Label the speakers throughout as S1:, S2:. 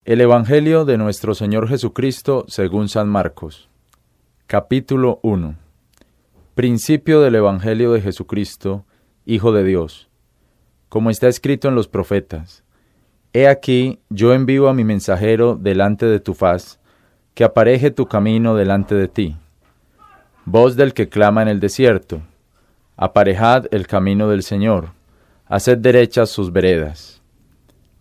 S1: El Evangelio de nuestro Señor Jesucristo según San Marcos. Capítulo 1. Principio del Evangelio de Jesucristo, Hijo de Dios. Como está escrito en los profetas: He aquí, yo envío a mi mensajero delante de tu faz, que apareje tu camino delante de ti. Voz del que clama en el desierto: Aparejad el camino del Señor, haced derechas sus veredas.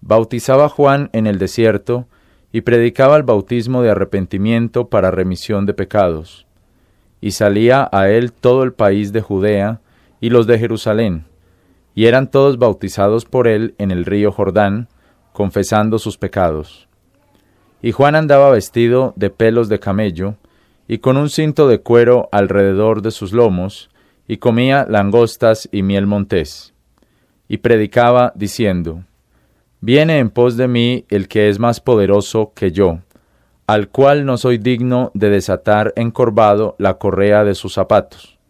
S1: Bautizaba Juan en el desierto, y predicaba el bautismo de arrepentimiento para remisión de pecados. Y salía a él todo el país de Judea, y los de Jerusalén, y eran todos bautizados por él en el río Jordán, confesando sus pecados. Y Juan andaba vestido de pelos de camello, y con un cinto de cuero alrededor de sus lomos, y comía langostas y miel montés. Y predicaba, diciendo: Viene en pos de mí el que es más poderoso que yo, al cual no soy digno de desatar encorvado la correa de sus zapatos.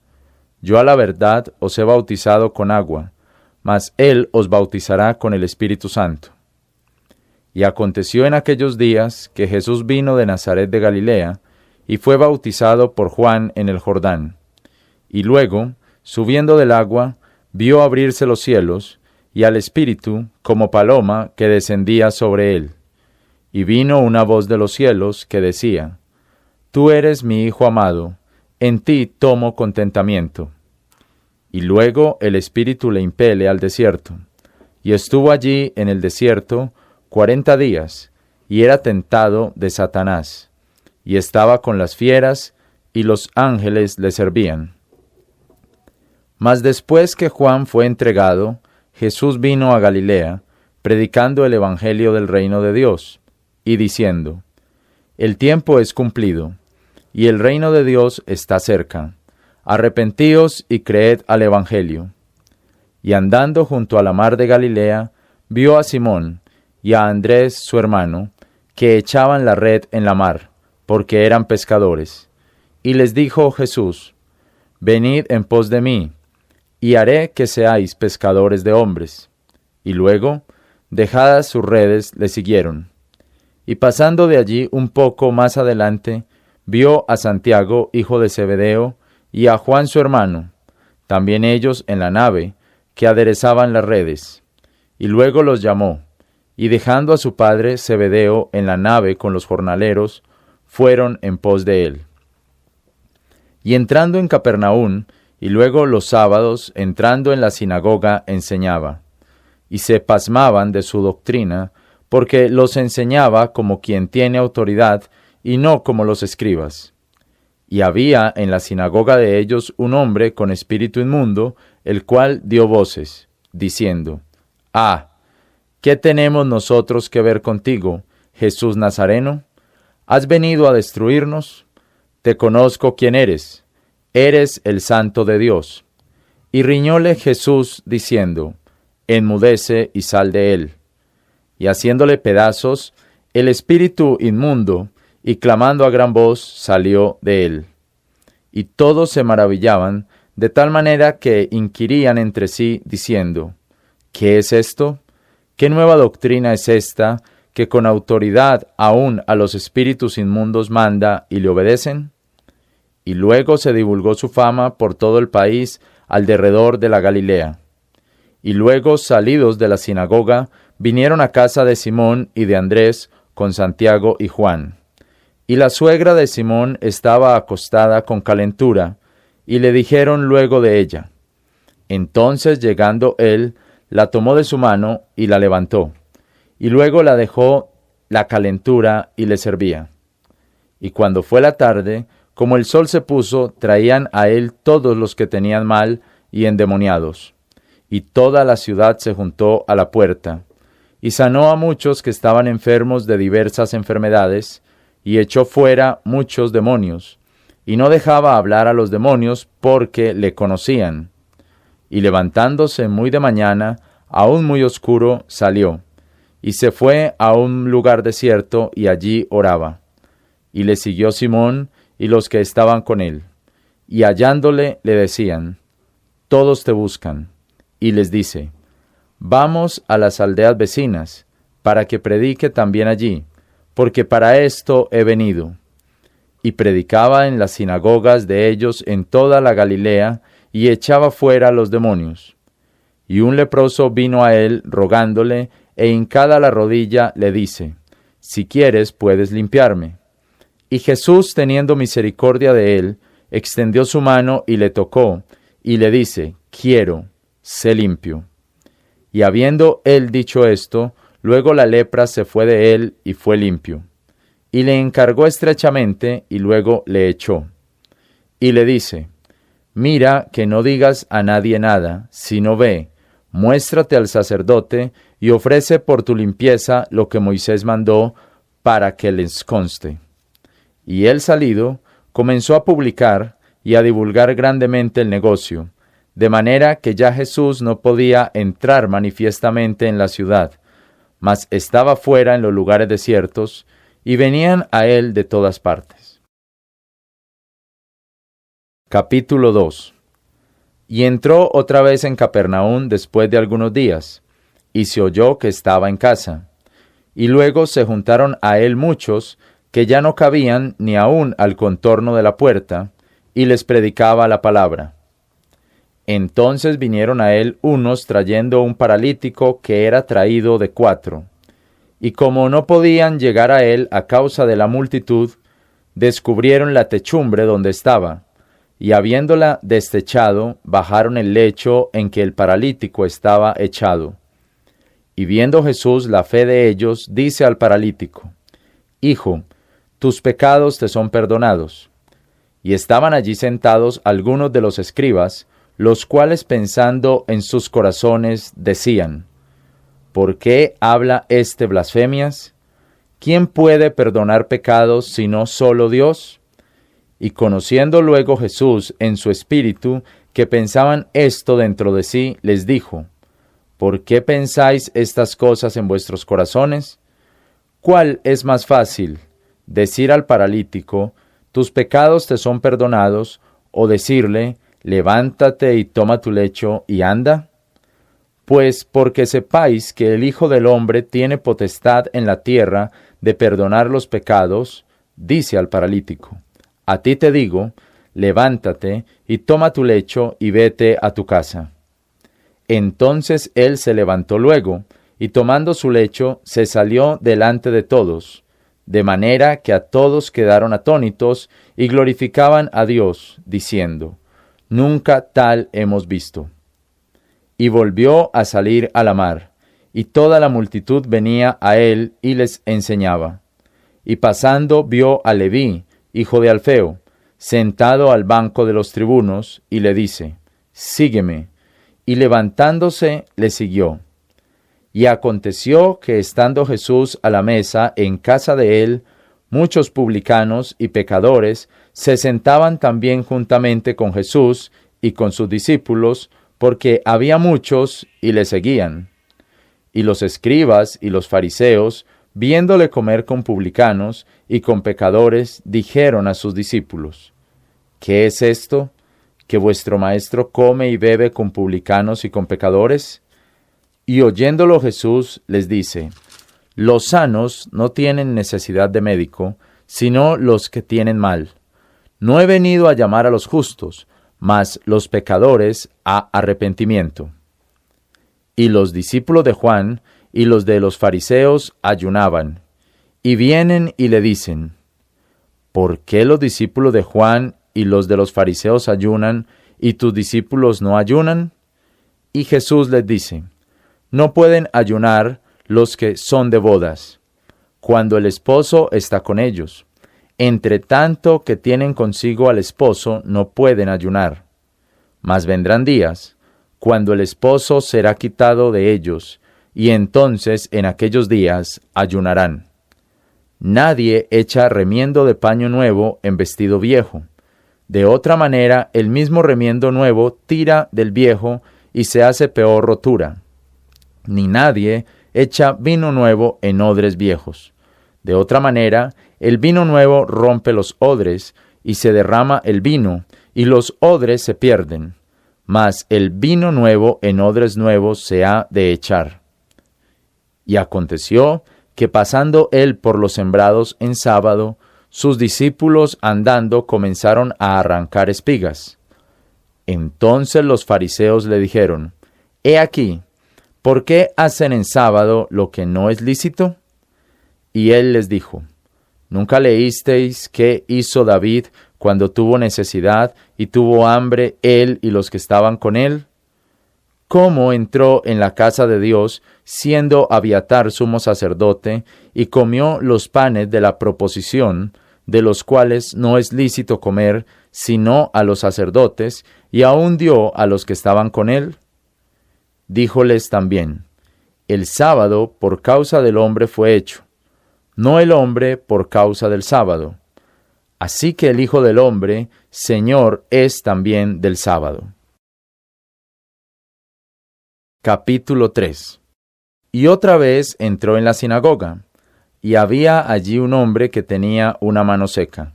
S1: Yo a la verdad os he bautizado con agua, mas él os bautizará con el Espíritu Santo. Y aconteció en aquellos días que Jesús vino de Nazaret de Galilea, y fue bautizado por Juan en el Jordán. Y luego, subiendo del agua, vio abrirse los cielos, y al Espíritu, como paloma, que descendía sobre él. Y vino una voz de los cielos que decía: Tú eres mi Hijo amado, en ti tomo contentamiento. Y luego el Espíritu le impele al desierto. Y estuvo allí en el desierto 40 días, y era tentado de Satanás. Y estaba con las fieras, y los ángeles le servían. Mas después que Juan fue entregado, Jesús vino a Galilea, predicando el Evangelio del reino de Dios, y diciendo: El tiempo es cumplido, y el reino de Dios está cerca. Arrepentíos y creed al Evangelio. Y andando junto a la mar de Galilea, vio a Simón y a Andrés su hermano, que echaban la red en la mar, porque eran pescadores. Y les dijo Jesús: Venid en pos de mí, y haré que seáis pescadores de hombres. Y luego, dejadas sus redes, le siguieron. Y pasando de allí un poco más adelante, vio a Santiago, hijo de Zebedeo, y a Juan su hermano, también ellos en la nave, que aderezaban las redes. Y luego los llamó, y dejando a su padre Zebedeo en la nave con los jornaleros, fueron en pos de él. Y entrando en Capernaum, y luego los sábados, entrando en la sinagoga, enseñaba. Y se pasmaban de su doctrina, porque los enseñaba como quien tiene autoridad, y no como los escribas. Y había en la sinagoga de ellos un hombre con espíritu inmundo, el cual dio voces, diciendo: ¿Qué tenemos nosotros que ver contigo, Jesús Nazareno? ¿Has venido a destruirnos? Te conozco quién eres. Eres el Santo de Dios. Y riñóle Jesús, diciendo: Enmudece y sal de él. Y haciéndole pedazos, el espíritu inmundo, y clamando a gran voz, salió de él. Y todos se maravillaban, de tal manera que inquirían entre sí, diciendo: ¿Qué es esto? ¿Qué nueva doctrina es esta, que con autoridad aún a los espíritus inmundos manda y le obedecen? Y luego se divulgó su fama por todo el país al derredor de la Galilea. Y luego, salidos de la sinagoga, vinieron a casa de Simón y de Andrés con Santiago y Juan. Y la suegra de Simón estaba acostada con calentura, y le dijeron luego de ella. Entonces, llegando él, la tomó de su mano y la levantó, y luego la dejó la calentura y le servía. Y cuando fue la tarde, como el sol se puso, traían a él todos los que tenían mal y endemoniados. Y toda la ciudad se juntó a la puerta, y sanó a muchos que estaban enfermos de diversas enfermedades, y echó fuera muchos demonios, y no dejaba hablar a los demonios porque le conocían. Y levantándose muy de mañana, aún muy oscuro, salió, y se fue a un lugar desierto, y allí oraba. Y le siguió Simón y los que estaban con él, y hallándole le decían: Todos te buscan. Y les dice: Vamos a las aldeas vecinas, para que predique también allí, porque para esto he venido. Y predicaba en las sinagogas de ellos en toda la Galilea, y echaba fuera a los demonios. Y un leproso vino a él, rogándole, e hincada la rodilla le dice: Si quieres, puedes limpiarme. Y Jesús, teniendo misericordia de él, extendió su mano y le tocó, y le dice: Quiero, sé limpio. Y habiendo él dicho esto, luego la lepra se fue de él y fue limpio. Y le encargó estrechamente, y luego le echó. Y le dice: Mira que no digas a nadie nada, sino ve, muéstrate al sacerdote, y ofrece por tu limpieza lo que Moisés mandó, para que les conste. Y él salido, comenzó a publicar y a divulgar grandemente el negocio, de manera que ya Jesús no podía entrar manifiestamente en la ciudad, mas estaba fuera en los lugares desiertos, y venían a él de todas partes. Capítulo 2. Y entró otra vez en Capernaum después de algunos días, y se oyó que estaba en casa. Y luego se juntaron a él muchos, que ya no cabían ni aun al contorno de la puerta, y les predicaba la palabra. Entonces vinieron a él unos trayendo un paralítico que era traído de 4. Y como no podían llegar a él a causa de la multitud, descubrieron la techumbre donde estaba, y habiéndola destechado, bajaron el lecho en que el paralítico estaba echado. Y viendo Jesús la fe de ellos, dice al paralítico: Hijo, tus pecados te son perdonados. Y estaban allí sentados algunos de los escribas, los cuales pensando en sus corazones decían: ¿Por qué habla este blasfemias? ¿Quién puede perdonar pecados sino solo Dios? Y conociendo luego Jesús en su espíritu que pensaban esto dentro de sí, les dijo: ¿Por qué pensáis estas cosas en vuestros corazones? ¿Cuál es más fácil, decir al paralítico: tus pecados te son perdonados, o decirle: levántate y toma tu lecho y anda? Pues porque sepáis que el Hijo del Hombre tiene potestad en la tierra de perdonar los pecados, dice al paralítico: a ti te digo, levántate y toma tu lecho y vete a tu casa. Entonces él se levantó luego, y tomando su lecho, se salió delante de todos, de manera que a todos quedaron atónitos y glorificaban a Dios, diciendo: Nunca tal hemos visto. Y volvió a salir a la mar, y toda la multitud venía a él y les enseñaba. Y pasando vio a Leví, hijo de Alfeo, sentado al banco de los tribunos, y le dice: Sígueme. Y levantándose le siguió. Y aconteció que estando Jesús a la mesa en casa de él, muchos publicanos y pecadores se sentaban también juntamente con Jesús y con sus discípulos, porque había muchos y le seguían. Y los escribas y los fariseos, viéndole comer con publicanos y con pecadores, dijeron a sus discípulos: ¿Qué es esto? ¿Que vuestro maestro come y bebe con publicanos y con pecadores? Y oyéndolo Jesús les dice: Los sanos no tienen necesidad de médico, sino los que tienen mal. No he venido a llamar a los justos, mas los pecadores a arrepentimiento. Y los discípulos de Juan y los de los fariseos ayunaban, y vienen y le dicen: ¿Por qué los discípulos de Juan y los de los fariseos ayunan, y tus discípulos no ayunan? Y Jesús les dice: No pueden ayunar los que son de bodas, cuando el esposo está con ellos. Entre tanto que tienen consigo al esposo, no pueden ayunar. Mas vendrán días, cuando el esposo será quitado de ellos, y entonces en aquellos días ayunarán. Nadie echa remiendo de paño nuevo en vestido viejo. De otra manera, el mismo remiendo nuevo tira del viejo y se hace peor rotura. Ni nadie echa vino nuevo en odres viejos. De otra manera, el vino nuevo rompe los odres, y se derrama el vino, y los odres se pierden. Mas el vino nuevo en odres nuevos se ha de echar. Y aconteció que pasando él por los sembrados en sábado, sus discípulos andando comenzaron a arrancar espigas. Entonces los fariseos le dijeron: He aquí, ¿por qué hacen en sábado lo que no es lícito? Y él les dijo: ¿Nunca leísteis qué hizo David cuando tuvo necesidad y tuvo hambre él y los que estaban con él? ¿Cómo entró en la casa de Dios, siendo Abiatar sumo sacerdote, y comió los panes de la proposición, de los cuales no es lícito comer, sino a los sacerdotes, y aún dio a los que estaban con él? Díjoles también: El sábado por causa del hombre fue hecho, no el hombre por causa del sábado. Así que el Hijo del Hombre, Señor es también del sábado. Capítulo 3. Y otra vez entró en la sinagoga, y había allí un hombre que tenía una mano seca.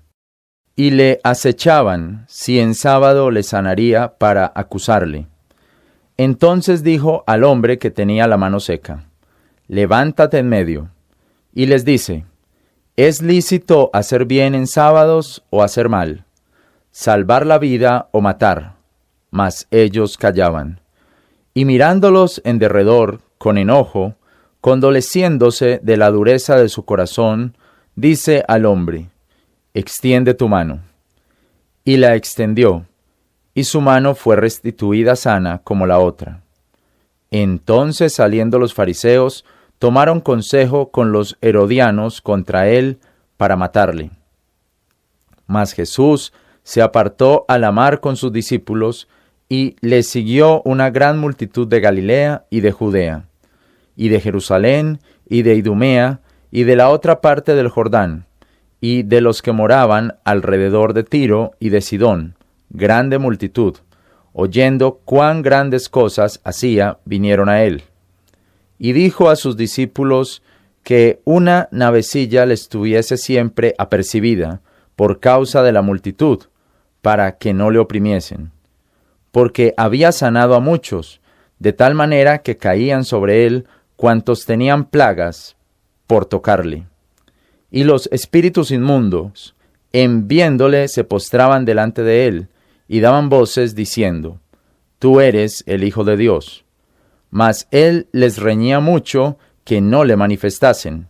S1: Y le acechaban si en sábado le sanaría para acusarle. Entonces dijo al hombre que tenía la mano seca: Levántate en medio. Y les dice: ¿Es lícito hacer bien en sábados o hacer mal? ¿Salvar la vida o matar? Mas ellos callaban. Y mirándolos en derredor, con enojo, condoleciéndose de la dureza de su corazón, dice al hombre: Extiende tu mano. Y la extendió, y su mano fue restituida sana como la otra. Entonces, saliendo los fariseos, tomaron consejo con los herodianos contra él para matarle. Mas Jesús se apartó a la mar con sus discípulos, y le siguió una gran multitud de Galilea y de Judea, y de Jerusalén, y de Idumea, y de la otra parte del Jordán, y de los que moraban alrededor de Tiro y de Sidón, grande multitud. Oyendo cuán grandes cosas hacía, vinieron a él. Y dijo a sus discípulos que una navecilla les estuviese siempre apercibida, por causa de la multitud, para que no le oprimiesen. Porque había sanado a muchos, de tal manera que caían sobre él cuantos tenían plagas, por tocarle. Y los espíritus inmundos, en viéndole, se postraban delante de él, y daban voces diciendo: Tú eres el Hijo de Dios. Mas él les reñía mucho que no le manifestasen.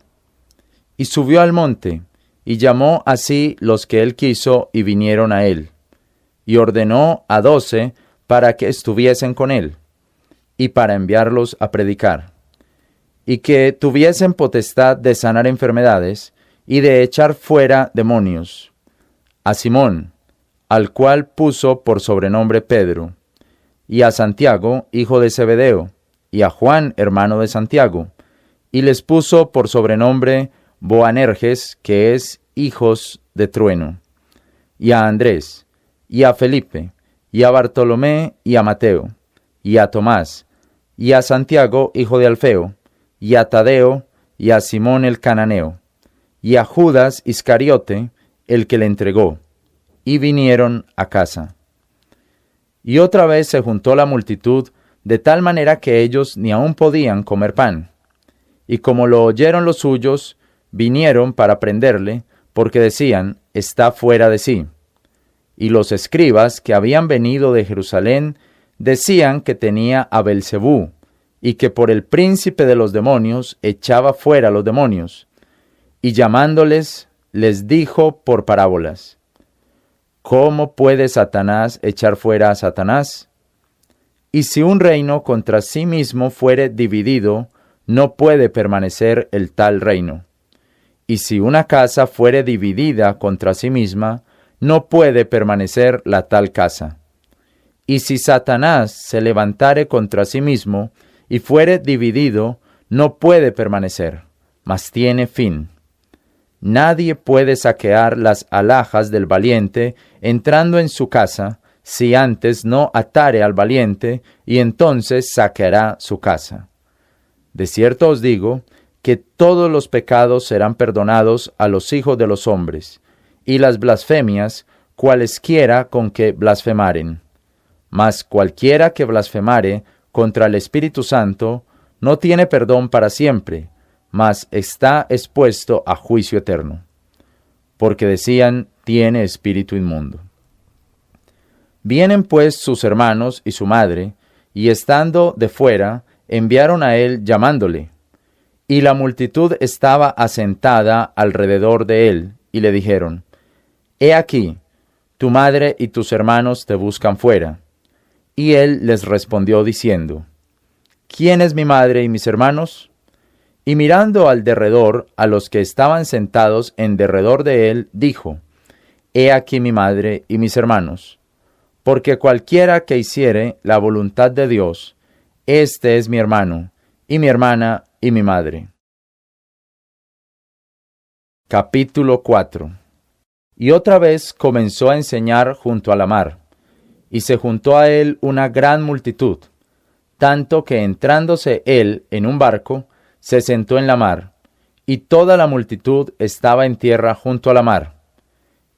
S1: Y subió al monte, y llamó así los que él quiso, y vinieron a él. Y ordenó a 12 para que estuviesen con él, y para enviarlos a predicar, y que tuviesen potestad de sanar enfermedades, y de echar fuera demonios. A Simón, al cual puso por sobrenombre Pedro, y a Santiago, hijo de Zebedeo, y a Juan, hermano de Santiago, y les puso por sobrenombre Boanerges, que es hijos de trueno, y a Andrés, y a Felipe, y a Bartolomé, y a Mateo, y a Tomás, y a Santiago, hijo de Alfeo, y a Tadeo, y a Simón el cananeo, y a Judas Iscariote, el que le entregó, y vinieron a casa. Y otra vez se juntó la multitud, de tal manera que ellos ni aun podían comer pan. Y como lo oyeron los suyos, vinieron para prenderle, porque decían: Está fuera de sí. Y los escribas que habían venido de Jerusalén decían que tenía a Belzebú, y que por el príncipe de los demonios echaba fuera los demonios. Y llamándoles, les dijo por parábolas: ¿Cómo puede Satanás echar fuera a Satanás? Y si un reino contra sí mismo fuere dividido, no puede permanecer el tal reino. Y si una casa fuere dividida contra sí misma, no puede permanecer la tal casa. Y si Satanás se levantare contra sí mismo, y fuere dividido, no puede permanecer, mas tiene fin. Nadie puede saquear las alhajas del valiente entrando en su casa, si antes no atare al valiente, y entonces saqueará su casa. De cierto os digo, que todos los pecados serán perdonados a los hijos de los hombres, y las blasfemias, cualesquiera con que blasfemaren. Mas cualquiera que blasfemare contra el Espíritu Santo, no tiene perdón para siempre, mas está expuesto a juicio eterno, porque decían, tiene espíritu inmundo. Vienen pues sus hermanos y su madre, y estando de fuera, enviaron a él llamándole. Y la multitud estaba asentada alrededor de él, y le dijeron, He aquí, tu madre y tus hermanos te buscan fuera. Y él les respondió diciendo, ¿Quién es mi madre y mis hermanos? Y mirando al derredor, a los que estaban sentados en derredor de él, dijo, He aquí mi madre y mis hermanos, porque cualquiera que hiciere la voluntad de Dios, este es mi hermano, y mi hermana, y mi madre. Capítulo 4. Y otra vez comenzó a enseñar junto a la mar, y se juntó a él una gran multitud, tanto que entrándose él en un barco, se sentó en la mar, y toda la multitud estaba en tierra junto a la mar.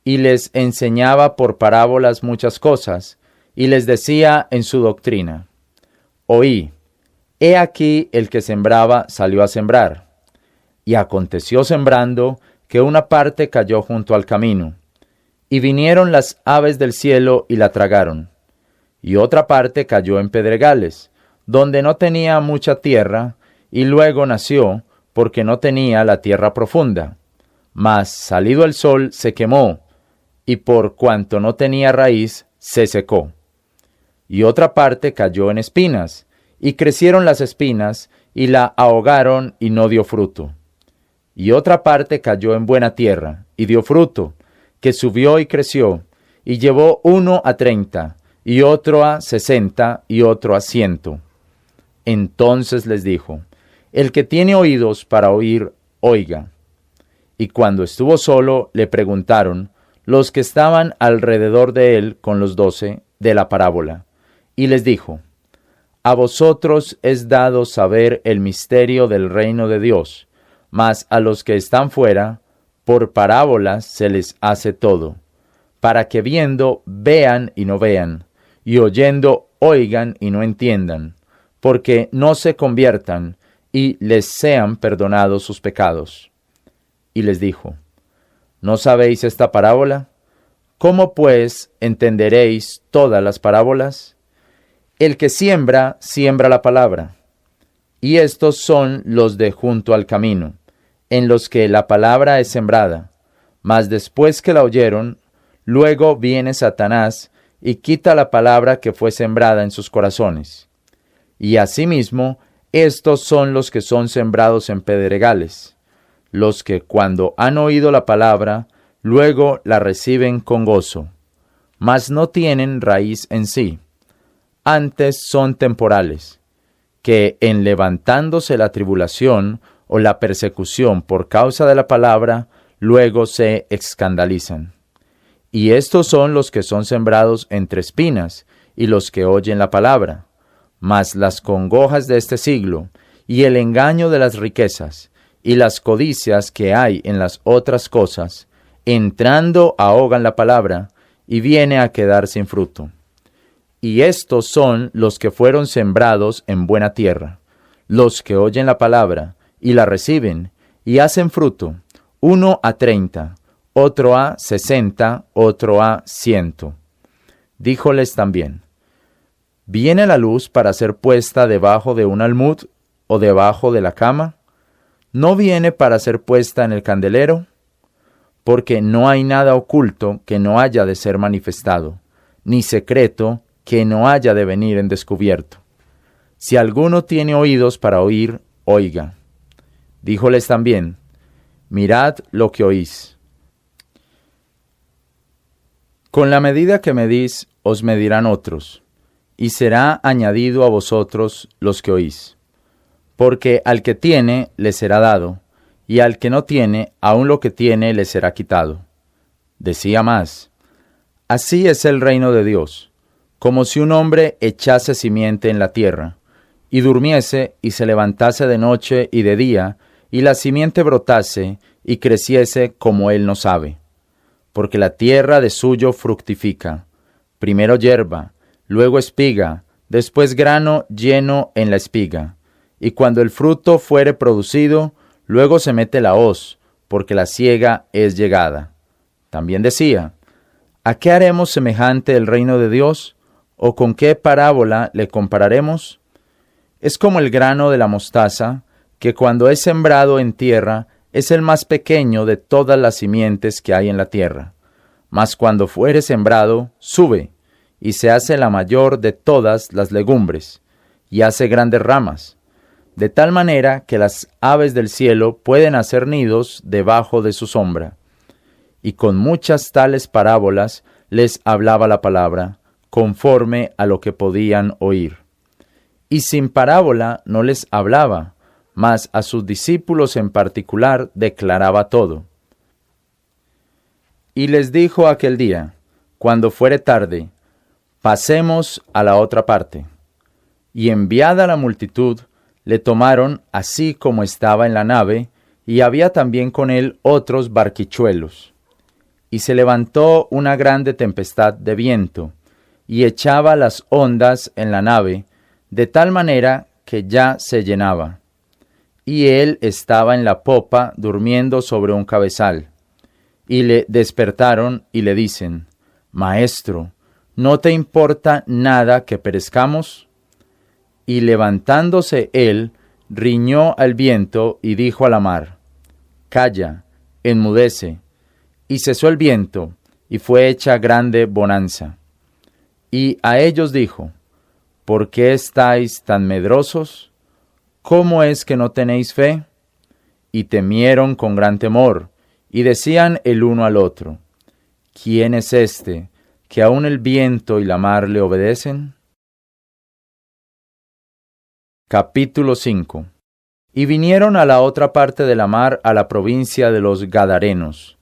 S1: Y les enseñaba por parábolas muchas cosas, y les decía en su doctrina, Oí, he aquí el que sembraba salió a sembrar. Y aconteció sembrando, que una parte cayó junto al camino, y vinieron las aves del cielo y la tragaron. Y otra parte cayó en pedregales, donde no tenía mucha tierra, y luego nació, porque no tenía la tierra profunda. Mas salido el sol se quemó, y por cuanto no tenía raíz, se secó. Y otra parte cayó en espinas, y crecieron las espinas, y la ahogaron, y no dio fruto. Y otra parte cayó en buena tierra, y dio fruto, que subió y creció, y llevó 1 a 30, y otro a 60, y otro a 100. Entonces les dijo, El que tiene oídos para oír, oiga. Y cuando estuvo solo, le preguntaron los que estaban alrededor de él con los 12 de la parábola, y les dijo, A vosotros es dado saber el misterio del reino de Dios, mas a los que están fuera, por parábolas se les hace todo, para que viendo vean y no vean, y oyendo oigan y no entiendan, porque no se conviertan y les sean perdonados sus pecados. Y les dijo, ¿no sabéis esta parábola? ¿Cómo pues entenderéis todas las parábolas? El que siembra, siembra la palabra. Y estos son los de junto al camino, en los que la palabra es sembrada, mas después que la oyeron, luego viene Satanás y quita la palabra que fue sembrada en sus corazones. Y asimismo, estos son los que son sembrados en pedregales, los que cuando han oído la palabra, luego la reciben con gozo, mas no tienen raíz en sí, antes son temporales, que en levantándose la tribulación o la persecución por causa de la palabra, luego se escandalizan. Y estos son los que son sembrados entre espinas, y los que oyen la palabra. Mas las congojas de este siglo, y el engaño de las riquezas, y las codicias que hay en las otras cosas, entrando ahogan la palabra, y viene a quedar sin fruto. Y estos son los que fueron sembrados en buena tierra, los que oyen la palabra, y la reciben, y hacen fruto, 1 a 30, otro a 60, otro a 100. Díjoles también, ¿viene la luz para ser puesta debajo de un almud o debajo de la cama? ¿No viene para ser puesta en el candelero? Porque no hay nada oculto que no haya de ser manifestado, ni secreto que no haya de venir en descubierto. Si alguno tiene oídos para oír, oiga. Díjoles también, mirad lo que oís. Con la medida que medís, os medirán otros, y será añadido a vosotros los que oís. Porque al que tiene, le será dado, y al que no tiene, aun lo que tiene, le será quitado. Decía más, así es el reino de Dios, como si un hombre echase simiente en la tierra, y durmiese, y se levantase de noche y de día, y la simiente brotase, y creciese como él no sabe. Porque la tierra de suyo fructifica, primero hierba, luego espiga, después grano lleno en la espiga. Y cuando el fruto fuere producido, luego se mete la hoz, porque la siega es llegada. También decía, ¿a qué haremos semejante el reino de Dios? ¿O con qué parábola le compararemos? Es como el grano de la mostaza, que cuando es sembrado en tierra, es el más pequeño de todas las simientes que hay en la tierra. Mas cuando fuere sembrado, sube, y se hace la mayor de todas las legumbres, y hace grandes ramas, de tal manera que las aves del cielo pueden hacer nidos debajo de su sombra. Y con muchas tales parábolas les hablaba la palabra, conforme a lo que podían oír. Y sin parábola no les hablaba, mas a sus discípulos en particular declaraba todo. Y les dijo aquel día, cuando fuere tarde, pasemos a la otra parte. Y enviada la multitud, le tomaron así como estaba en la nave, y había también con él otros barquichuelos. Y se levantó una grande tempestad de viento, y echaba las ondas en la nave, de tal manera que ya se llenaba. Y él estaba en la popa durmiendo sobre un cabezal. Y le despertaron y le dicen, Maestro, ¿no te importa nada que perezcamos? Y levantándose él, riñó al viento y dijo a la mar, Calla, enmudece. Y cesó el viento, y fue hecha grande bonanza. Y a ellos dijo, ¿por qué estáis tan medrosos? ¿Cómo es que no tenéis fe? Y temieron con gran temor, y decían el uno al otro, ¿quién es este, que aun el viento y la mar le obedecen? Capítulo 5. Y vinieron a la otra parte de la mar, a la provincia de los Gadarenos.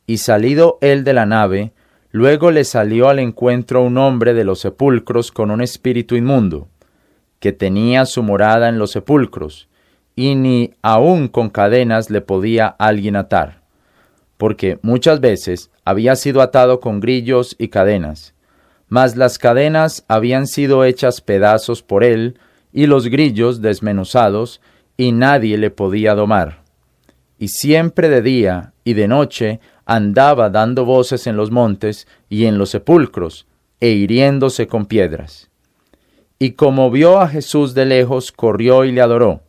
S1: Y salido él de la nave, luego le salió al encuentro un hombre de los sepulcros con un espíritu inmundo, que tenía su morada en los sepulcros, y ni aun con cadenas le podía alguien atar, porque muchas veces había sido atado con grillos y cadenas, mas las cadenas habían sido hechas pedazos por él, y los grillos desmenuzados, y nadie le podía domar. Y siempre de día y de noche andaba dando voces en los montes y en los sepulcros, e hiriéndose con piedras. Y como vio a Jesús de lejos, corrió y le adoró,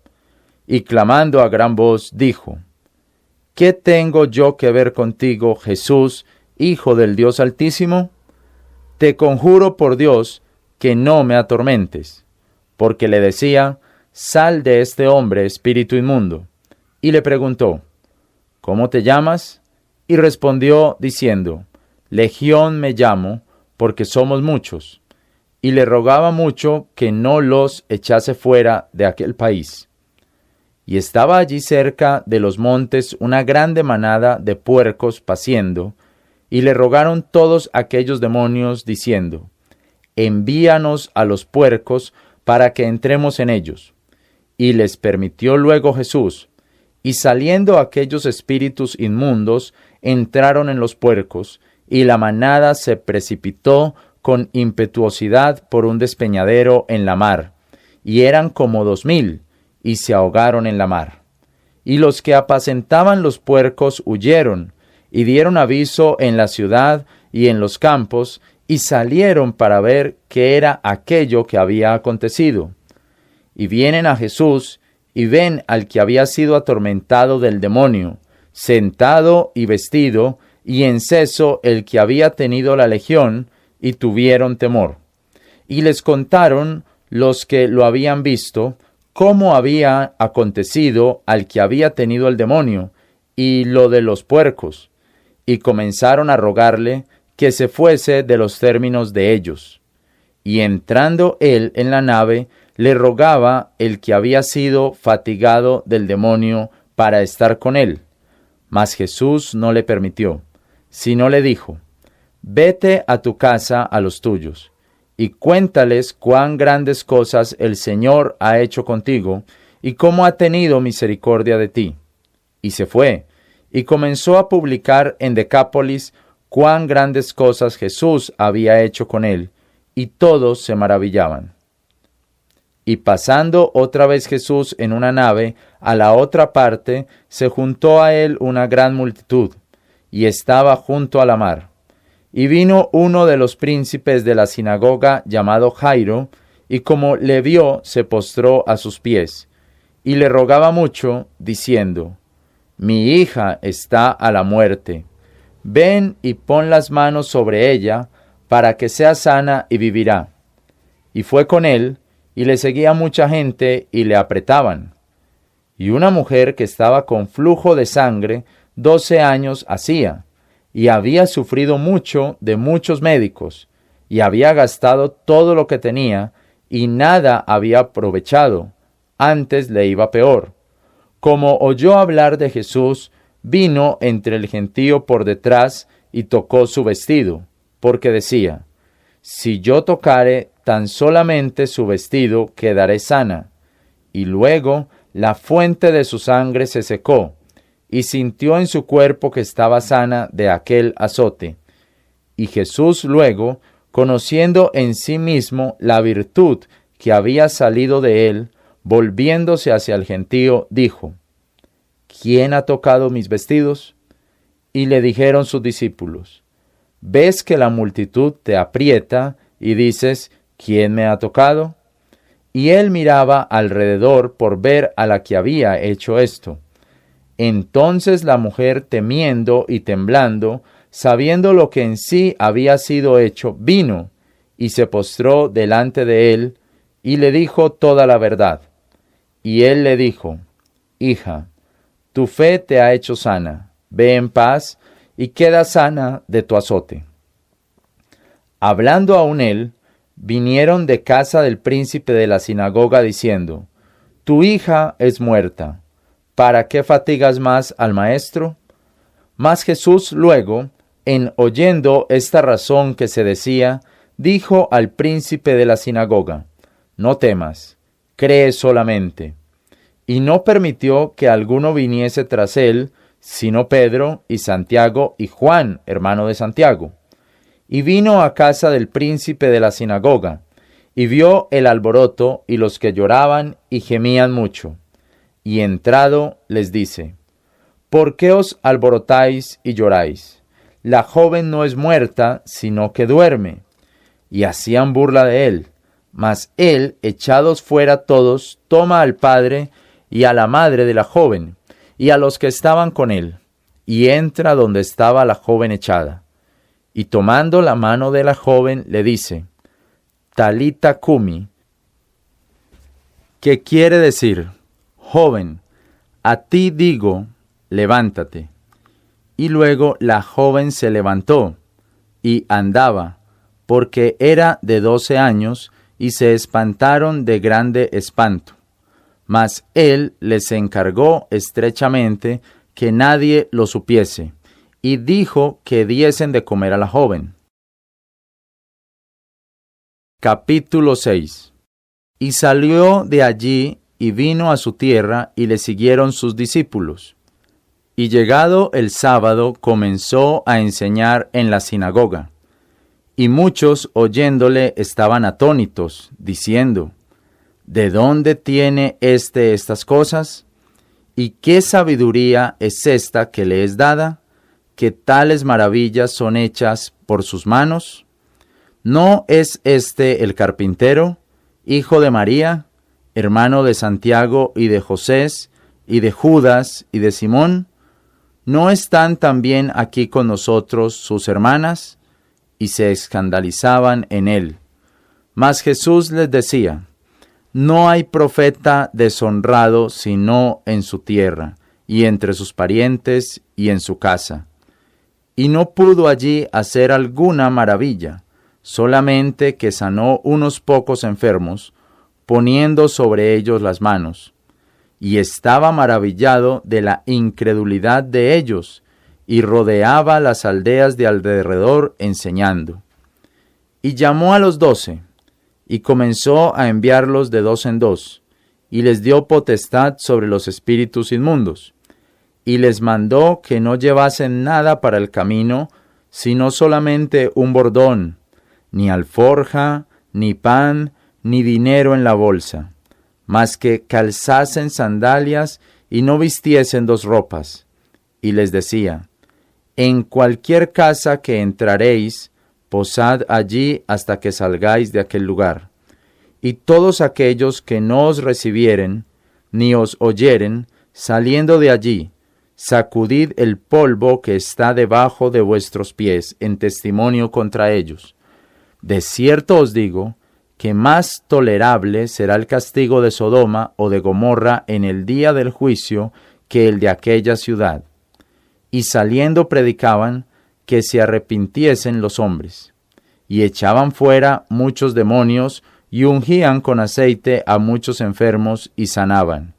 S1: y clamando a gran voz, dijo, ¿qué tengo yo que ver contigo, Jesús, Hijo del Dios Altísimo? Te conjuro por Dios que no me atormentes. Porque le decía, sal de este hombre, espíritu inmundo. Y le preguntó, ¿cómo te llamas? Y respondió diciendo, Legión me llamo, porque somos muchos. Y le rogaba mucho que no los echase fuera de aquel país. Y estaba allí cerca de los montes una grande manada de puercos paciendo, y le rogaron todos aquellos demonios, diciendo, envíanos a los puercos para que entremos en ellos. Y les permitió luego Jesús, y saliendo aquellos espíritus inmundos, entraron en los puercos, y la manada se precipitó con impetuosidad por un despeñadero en la mar, y eran como 2000, y se ahogaron en la mar. Y los que apacentaban los puercos huyeron, y dieron aviso en la ciudad y en los campos, y salieron para ver qué era aquello que había acontecido. Y vienen a Jesús, y ven al que había sido atormentado del demonio, sentado y vestido, y en seso el que había tenido la legión, y tuvieron temor. Y les contaron los que lo habían visto, cómo había acontecido al que había tenido el demonio, y lo de los puercos, y comenzaron a rogarle que se fuese de los términos de ellos. Y entrando él en la nave, le rogaba el que había sido fatigado del demonio para estar con él. Mas Jesús no le permitió, sino le dijo, vete a tu casa a los tuyos, y cuéntales cuán grandes cosas el Señor ha hecho contigo, y cómo ha tenido misericordia de ti. Y se fue, y comenzó a publicar en Decápolis cuán grandes cosas Jesús había hecho con él, y todos se maravillaban. Y pasando otra vez Jesús en una nave a la otra parte, se juntó a él una gran multitud, y estaba junto a la mar. Y vino uno de los príncipes de la sinagoga llamado Jairo, y como le vio, se postró a sus pies, y le rogaba mucho, diciendo: Mi hija está a la muerte. Ven y pon las manos sobre ella, para que sea sana y vivirá. Y fue con él, y le seguía mucha gente, y le apretaban. Y una mujer que estaba con flujo de sangre 12 años hacía, y había sufrido mucho de muchos médicos, y había gastado todo lo que tenía, y nada había aprovechado, antes le iba peor. Como oyó hablar de Jesús, vino entre el gentío por detrás y tocó su vestido, porque decía: Si yo tocare tan solamente su vestido, quedaré sana. Y luego la fuente de su sangre se secó, y sintió en su cuerpo que estaba sana de aquel azote. Y Jesús luego, conociendo en sí mismo la virtud que había salido de él, volviéndose hacia el gentío, dijo: ¿Quién ha tocado mis vestidos? Y le dijeron sus discípulos: ¿Ves que la multitud te aprieta y dices: ¿Quién me ha tocado? Y él miraba alrededor por ver a la que había hecho esto. Entonces la mujer, temiendo y temblando, sabiendo lo que en sí había sido hecho, vino y se postró delante de él y le dijo toda la verdad. Y él le dijo: Hija, tu fe te ha hecho sana, ve en paz y queda sana de tu azote. Hablando aún él, vinieron de casa del príncipe de la sinagoga diciendo: Tu hija es muerta, ¿para qué fatigas más al maestro? Mas Jesús luego, en oyendo esta razón que se decía, dijo al príncipe de la sinagoga: No temas, cree solamente. Y no permitió que alguno viniese tras él, sino Pedro y Santiago y Juan, hermano de Santiago. Y vino a casa del príncipe de la sinagoga, y vio el alboroto y los que lloraban y gemían mucho. Y entrado les dice: ¿Por qué os alborotáis y lloráis? La joven no es muerta, sino que duerme. Y hacían burla de él. Mas él, echados fuera todos, toma al padre y a la madre de la joven, y a los que estaban con él, y entra donde estaba la joven echada. Y tomando la mano de la joven, le dice: Talita cumi, que quiere decir: Joven, a ti digo, levántate. Y luego la joven se levantó y andaba, porque era de 12 años, y se espantaron de grande espanto. Mas él les encargó estrechamente que nadie lo supiese, y dijo que diesen de comer a la joven. Capítulo 6. Y salió de allí y vino a su tierra, y le siguieron sus discípulos. Y llegado el sábado comenzó a enseñar en la sinagoga. Y muchos oyéndole estaban atónitos, diciendo: ¿De dónde tiene estas cosas? ¿Y qué sabiduría es esta que le es dada, que tales maravillas son hechas por sus manos? ¿No es este el carpintero, hijo de María, hermano de Santiago y de José, y de Judas y de Simón? ¿No están también aquí con nosotros sus hermanas? Y se escandalizaban en él. Mas Jesús les decía: No hay profeta deshonrado sino en su tierra, y entre sus parientes, y en su casa. Y no pudo allí hacer alguna maravilla, solamente que sanó unos pocos enfermos, poniendo sobre ellos las manos. Y estaba maravillado de la incredulidad de ellos, y rodeaba las aldeas de alrededor enseñando. Y llamó a los 12, y comenzó a enviarlos de 2 en 2, y les dio potestad sobre los espíritus inmundos, y les mandó que no llevasen nada para el camino, sino solamente un bordón, ni alforja, ni pan, ni dinero en la bolsa, mas que calzasen sandalias y no vistiesen dos ropas. Y les decía: en cualquier casa que entraréis, posad allí hasta que salgáis de aquel lugar. Y todos aquellos que no os recibieren, ni os oyeren, saliendo de allí, sacudid el polvo que está debajo de vuestros pies en testimonio contra ellos. De cierto os digo, que más tolerable será el castigo de Sodoma o de Gomorra en el día del juicio que el de aquella ciudad. Y saliendo predicaban que se arrepintiesen los hombres. Y echaban fuera muchos demonios, y ungían con aceite a muchos enfermos, y sanaban.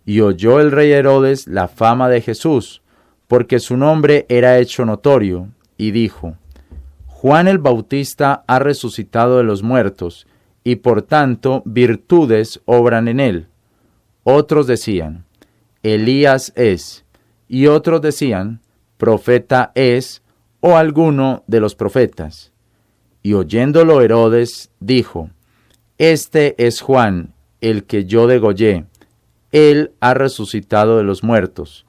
S1: Y oyó el rey Herodes la fama de Jesús, porque su nombre era hecho notorio, y dijo: Juan el Bautista ha resucitado de los muertos, y por tanto virtudes obran en él. Otros decían: Elías es, y otros decían: profeta es, o alguno de los profetas. Y oyéndolo Herodes, dijo: Este es Juan, el que yo degollé. Él ha resucitado de los muertos.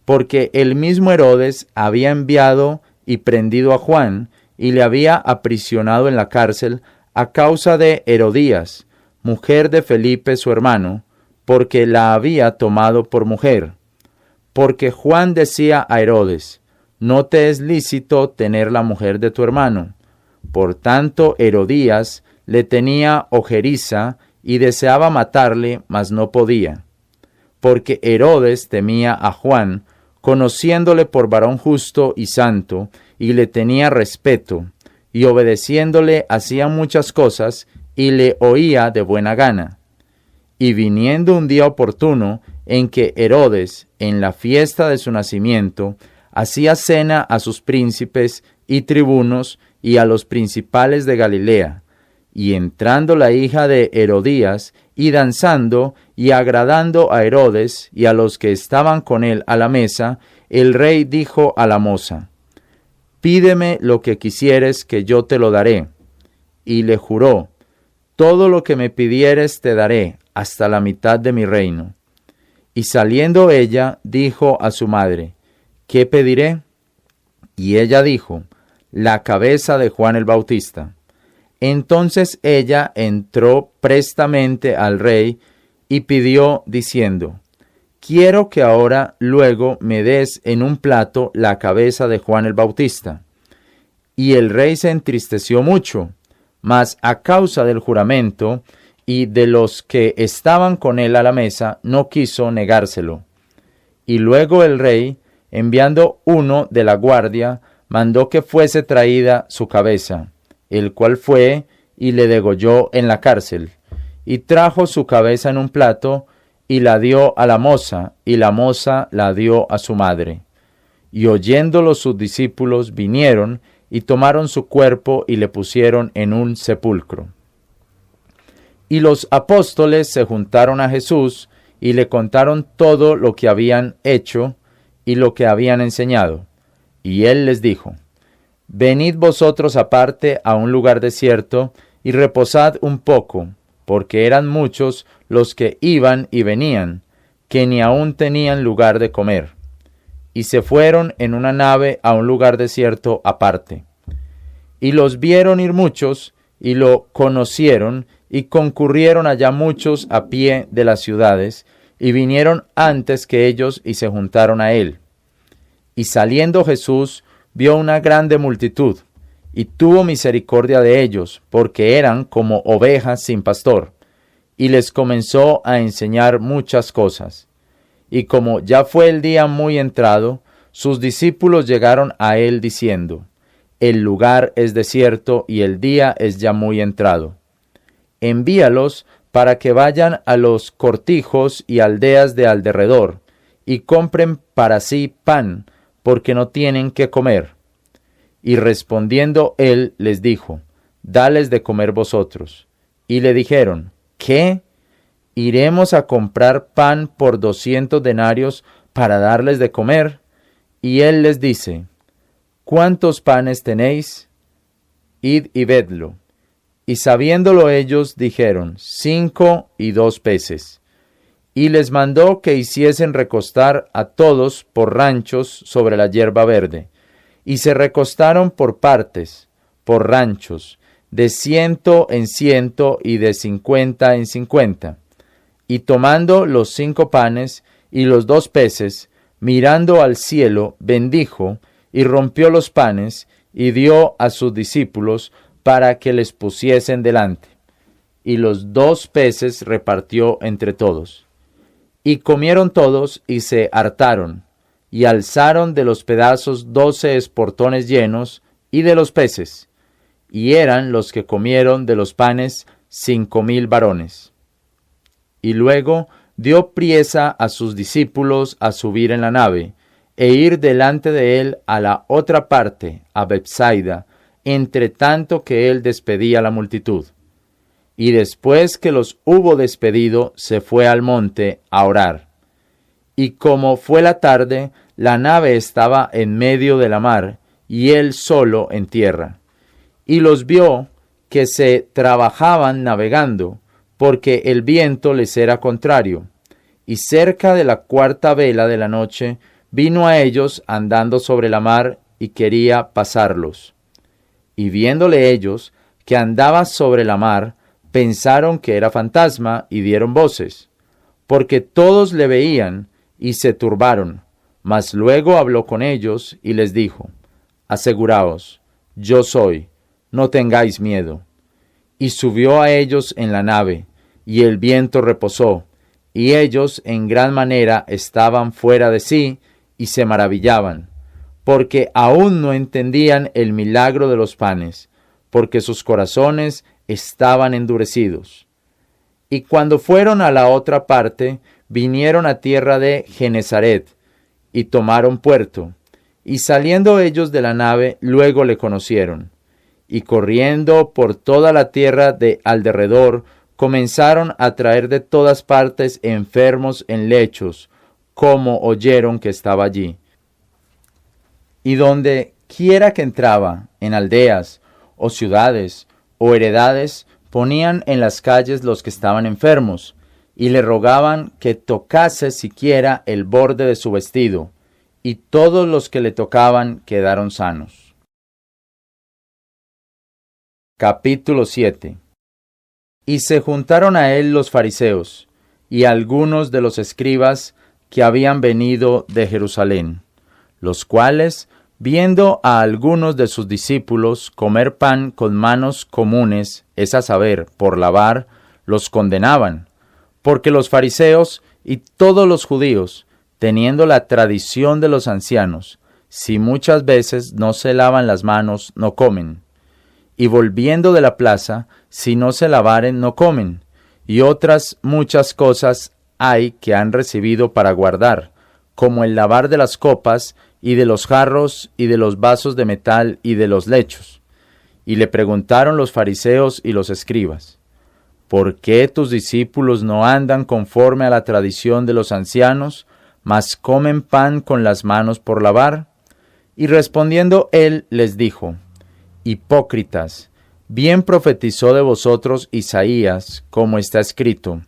S1: Porque el mismo Herodes había enviado y prendido a Juan, y le había aprisionado en la cárcel a causa de Herodías, mujer de Felipe su hermano, porque la había tomado por mujer. Porque Juan decía a Herodes: no te es lícito tener la mujer de tu hermano. Por tanto, Herodías le tenía ojeriza y deseaba matarle, mas no podía. Porque Herodes temía a Juan, conociéndole por varón justo y santo, y le tenía respeto, y obedeciéndole hacía muchas cosas, y le oía de buena gana. Y viniendo un día oportuno, en que Herodes, en la fiesta de su nacimiento, hacía cena a sus príncipes y tribunos y a los principales de Galilea, y entrando la hija de Herodías, y danzando y agradando a Herodes y a los que estaban con él a la mesa, el rey dijo a la moza: pídeme lo que quisieres, que yo te lo daré. Y le juró: todo lo que me pidieres te daré, hasta la mitad de mi reino. Y saliendo ella, dijo a su madre: ¿qué pediré? Y ella dijo: la cabeza de Juan el Bautista. Entonces ella entró prestamente al rey y pidió, diciendo: quiero que ahora luego me des en un plato la cabeza de Juan el Bautista. Y el rey se entristeció mucho, mas a causa del juramento y de los que estaban con él a la mesa, no quiso negárselo. Y luego el rey, enviando uno de la guardia, mandó que fuese traída su cabeza, el cual fue y le degolló en la cárcel, y trajo su cabeza en un plato, y la dio a la moza, y la moza la dio a su madre. Y oyéndolo sus discípulos vinieron, y tomaron su cuerpo, y le pusieron en un sepulcro. Y los apóstoles se juntaron a Jesús, y le contaron todo lo que habían hecho, y lo que habían enseñado. Y él les dijo: venid vosotros aparte a un lugar desierto, y reposad un poco, porque eran muchos los que iban y venían, que ni aun tenían lugar de comer. Y se fueron en una nave a un lugar desierto aparte. Y los vieron ir muchos, y lo conocieron, y concurrieron allá muchos a pie de las ciudades, y vinieron antes que ellos y se juntaron a él. Y saliendo Jesús, vio una grande multitud, y tuvo misericordia de ellos, porque eran como ovejas sin pastor, y les comenzó a enseñar muchas cosas. Y como ya fue el día muy entrado, sus discípulos llegaron a él diciendo: el lugar es desierto y el día es ya muy entrado. Envíalos para que vayan a los cortijos y aldeas de alrededor, y compren para sí pan, porque no tienen qué comer. Y respondiendo él les dijo: dales de comer vosotros. Y le dijeron: ¿qué? ¿Iremos a comprar pan por 200 denarios para darles de comer? Y él les dice: ¿cuántos panes tenéis? Id y vedlo. Y sabiéndolo ellos, dijeron, 5 y 2 peces. Y les mandó que hiciesen recostar a todos por ranchos sobre la hierba verde. Y se recostaron por partes, por ranchos, de 100 en 100 y de 50 en 50. Y tomando los 5 panes y los 2 peces, mirando al cielo, bendijo, y rompió los panes, y dio a sus discípulos para que les pusiesen delante. Y los 2 peces repartió entre todos. Y comieron todos, y se hartaron, y alzaron de los pedazos 12 esportones llenos, y de los peces. Y eran los que comieron de los panes 5,000 varones. Y luego dio priesa a sus discípulos a subir en la nave, e ir delante de él a la otra parte, a Bethsaida, entre tanto que él despedía a la multitud. Y después que los hubo despedido, se fue al monte a orar. Y como fue la tarde, la nave estaba en medio de la mar, y él solo en tierra. Y los vio que se trabajaban navegando, porque el viento les era contrario. Y cerca de la 4ª vela de la noche, vino a ellos andando sobre la mar, y quería pasarlos. Y viéndole ellos que andaba sobre la mar, pensaron que era fantasma, y dieron voces, porque todos le veían, y se turbaron. Mas luego habló con ellos, y les dijo, aseguraos, yo soy, no tengáis miedo. Y subió a ellos en la nave, y el viento reposó, y ellos en gran manera estaban fuera de sí, y se maravillaban, porque aún no entendían el milagro de los panes, porque sus corazones estaban endurecidos. Y cuando fueron a la otra parte, vinieron a tierra de Genesaret, y tomaron puerto, y saliendo ellos de la nave, luego le conocieron, y corriendo por toda la tierra de alrededor, comenzaron a traer de todas partes enfermos en lechos, como oyeron que estaba allí. Y donde quiera que entraba, en aldeas, o ciudades, o heredades, ponían en las calles los que estaban enfermos, y le rogaban que tocase siquiera el borde de su vestido, y todos los que le tocaban quedaron sanos. Capítulo 7. Y se juntaron a él los fariseos, y algunos de los escribas que habían venido de Jerusalén, los cuales, viendo a algunos de sus discípulos comer pan con manos comunes, es a saber, por lavar, los condenaban, porque los fariseos y todos los judíos, teniendo la tradición de los ancianos, si muchas veces no se lavan las manos, no comen. Y volviendo de la plaza, si no se lavaren, no comen. Y otras muchas cosas hay que han recibido para guardar, como el lavar de las copas, y de los jarros, y de los vasos de metal, y de los lechos. Y le preguntaron los fariseos y los escribas, ¿por qué tus discípulos no andan conforme a la tradición de los ancianos, mas comen pan con las manos por lavar? Y respondiendo él les dijo, hipócritas, bien profetizó de vosotros Isaías, como está escrito,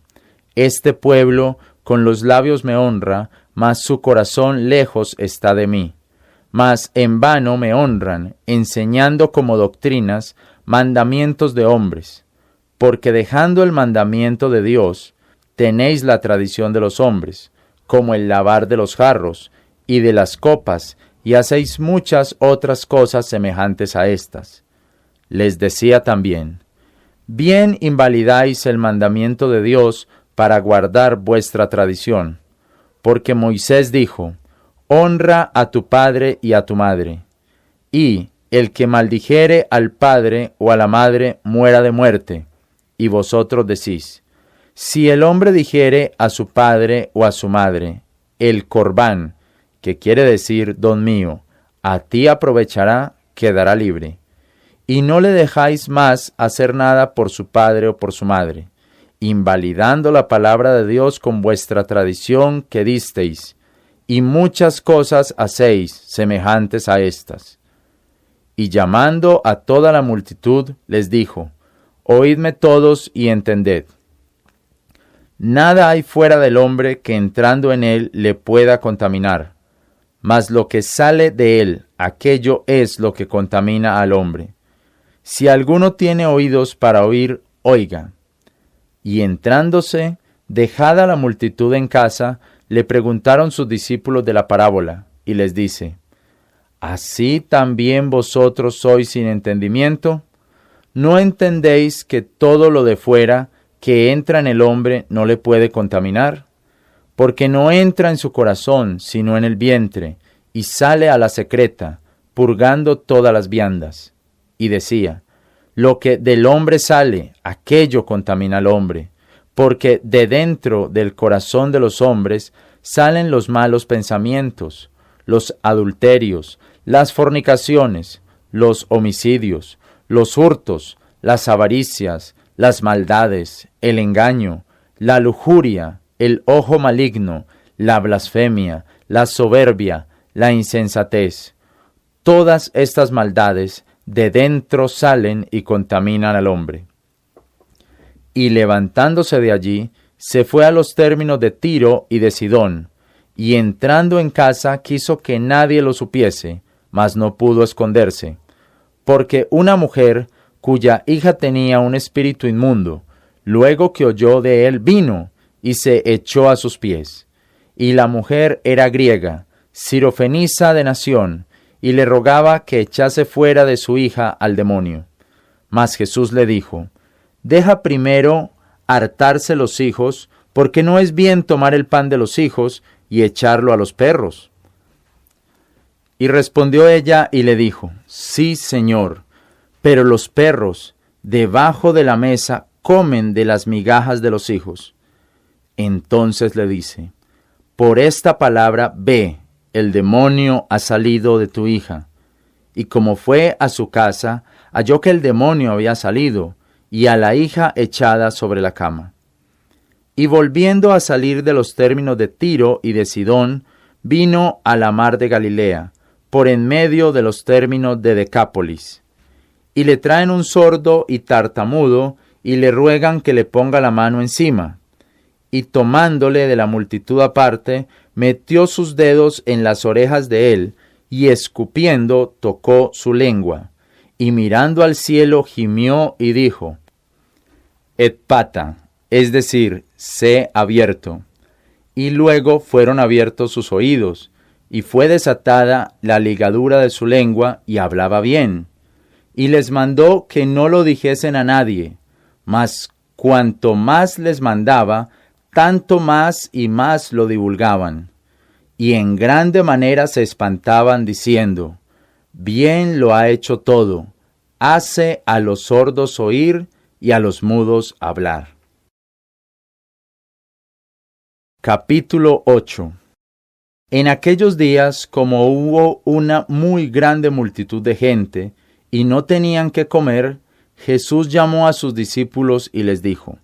S1: este pueblo con los labios me honra, mas su corazón lejos está de mí. Mas en vano me honran, enseñando como doctrinas mandamientos de hombres. Porque dejando el mandamiento de Dios, tenéis la tradición de los hombres, como el lavar de los jarros y de las copas, y hacéis muchas otras cosas semejantes a estas. Les decía también, bien invalidáis el mandamiento de Dios para guardar vuestra tradición. Porque Moisés dijo, honra a tu padre y a tu madre, y el que maldijere al padre o a la madre muera de muerte. Y vosotros decís, si el hombre dijere a su padre o a su madre, el corbán, que quiere decir don mío, a ti aprovechará, quedará libre. Y no le dejáis más hacer nada por su padre o por su madre, invalidando la palabra de Dios con vuestra tradición que disteis, y muchas cosas hacéis semejantes a estas. Y llamando a toda la multitud, les dijo, Oídme todos y entended. Nada hay fuera del hombre que entrando en él le pueda contaminar, mas lo que sale de él, aquello es lo que contamina al hombre. Si alguno tiene oídos para oír, oiga. Y entrándose, dejada la multitud en casa, le preguntaron sus discípulos de la parábola, y les dice: ¿Así también vosotros sois sin entendimiento? ¿No entendéis que todo lo de fuera que entra en el hombre no le puede contaminar? Porque no entra en su corazón, sino en el vientre, y sale a la secreta, purgando todas las viandas. Y decía: lo que del hombre sale, aquello contamina al hombre, porque de dentro del corazón de los hombres salen los malos pensamientos, los adulterios, las fornicaciones, los homicidios, los hurtos, las avaricias, las maldades, el engaño, la lujuria, el ojo maligno, la blasfemia, la soberbia, la insensatez. Todas estas maldades de dentro salen y contaminan al hombre. Y levantándose de allí, se fue a los términos de Tiro y de Sidón, y entrando en casa quiso que nadie lo supiese, mas no pudo esconderse, porque una mujer cuya hija tenía un espíritu inmundo, luego que oyó de él, vino y se echó a sus pies. Y la mujer era griega, sirofenisa de nación, y le rogaba que echase fuera de su hija al demonio. Mas Jesús le dijo: deja primero hartarse los hijos, porque no es bien tomar el pan de los hijos y echarlo a los perros. Y respondió ella y le dijo: sí, Señor, pero los perros debajo de la mesa comen de las migajas de los hijos. Entonces le dice: por esta palabra ve, el demonio ha salido de tu hija. Y como fue a su casa, halló que el demonio había salido, y a la hija echada sobre la cama. Y volviendo a salir de los términos de Tiro y de Sidón, vino a la mar de Galilea, por en medio de los términos de Decápolis. Y le traen un sordo y tartamudo, y le ruegan que le ponga la mano encima. Y tomándole de la multitud aparte, metió sus dedos en las orejas de él, y escupiendo tocó su lengua. Y mirando al cielo gimió y dijo: Et pata, es decir, sé abierto. Y luego fueron abiertos sus oídos, y fue desatada la ligadura de su lengua, y hablaba bien. Y les mandó que no lo dijesen a nadie, mas cuanto más les mandaba, tanto más y más lo divulgaban. Y en grande manera se espantaban, diciendo: bien lo ha hecho todo, hace a los sordos oír y a los mudos hablar. Capítulo 8. En aquellos días, como hubo una muy grande multitud de gente, y no tenían qué comer, Jesús llamó a sus discípulos y les dijo: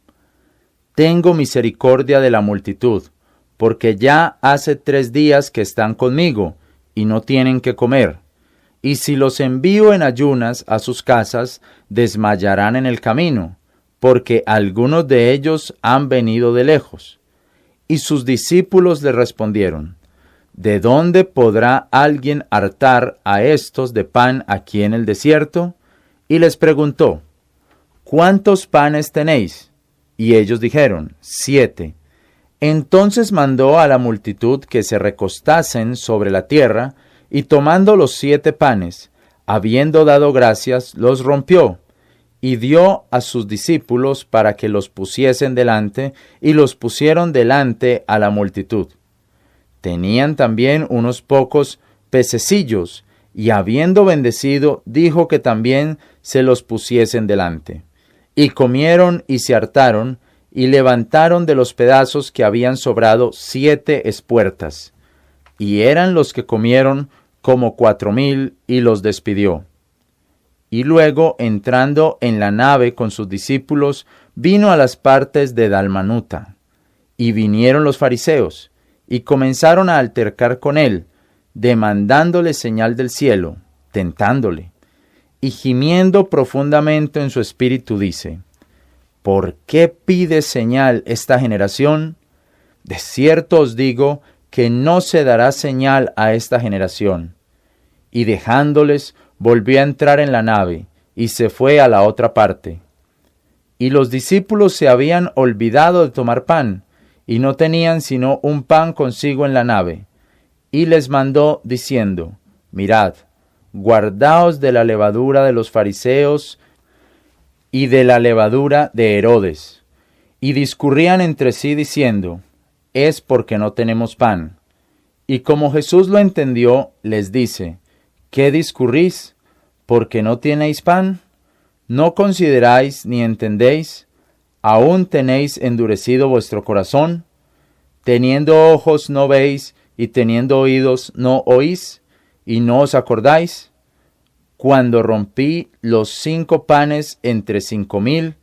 S1: tengo misericordia de la multitud, porque ya hace 3 días que están conmigo, y no tienen qué comer. Y si los envío en ayunas a sus casas, desmayarán en el camino, porque algunos de ellos han venido de lejos. Y sus discípulos le respondieron: ¿de dónde podrá alguien hartar a estos de pan aquí en el desierto? Y les preguntó: ¿cuántos panes tenéis? Y ellos dijeron: 7. Entonces mandó a la multitud que se recostasen sobre la tierra, y tomando los 7 panes, habiendo dado gracias, los rompió, y dio a sus discípulos para que los pusiesen delante, y los pusieron delante a la multitud. Tenían también unos pocos pececillos, y habiendo bendecido, dijo que también se los pusiesen delante. Y comieron y se hartaron, y levantaron de los pedazos que habían sobrado 7 espuertas. Y eran los que comieron como 4,000, y los despidió. Y luego, entrando en la nave con sus discípulos, vino a las partes de Dalmanuta. Y vinieron los fariseos, y comenzaron a altercar con él, demandándole señal del cielo, tentándole. Y gimiendo profundamente en su espíritu dice: ¿por qué pide señal esta generación? De cierto os digo que no se dará señal a esta generación. Y dejándoles, volvió a entrar en la nave, y se fue a la otra parte. Y los discípulos se habían olvidado de tomar pan, y no tenían sino un pan consigo en la nave. Y les mandó diciendo: Mirad, guardaos de la levadura de los fariseos y de la levadura de Herodes. Y discurrían entre sí diciendo: Es porque no tenemos pan. Y como Jesús lo entendió, les dice: ¿Qué discurrís? ¿Porque no tenéis pan? ¿No consideráis ni entendéis? ¿Aún tenéis endurecido vuestro corazón? Teniendo ojos no veis, y teniendo oídos no oís, y no os acordáis. Cuando rompí los 5 panes entre 5,000,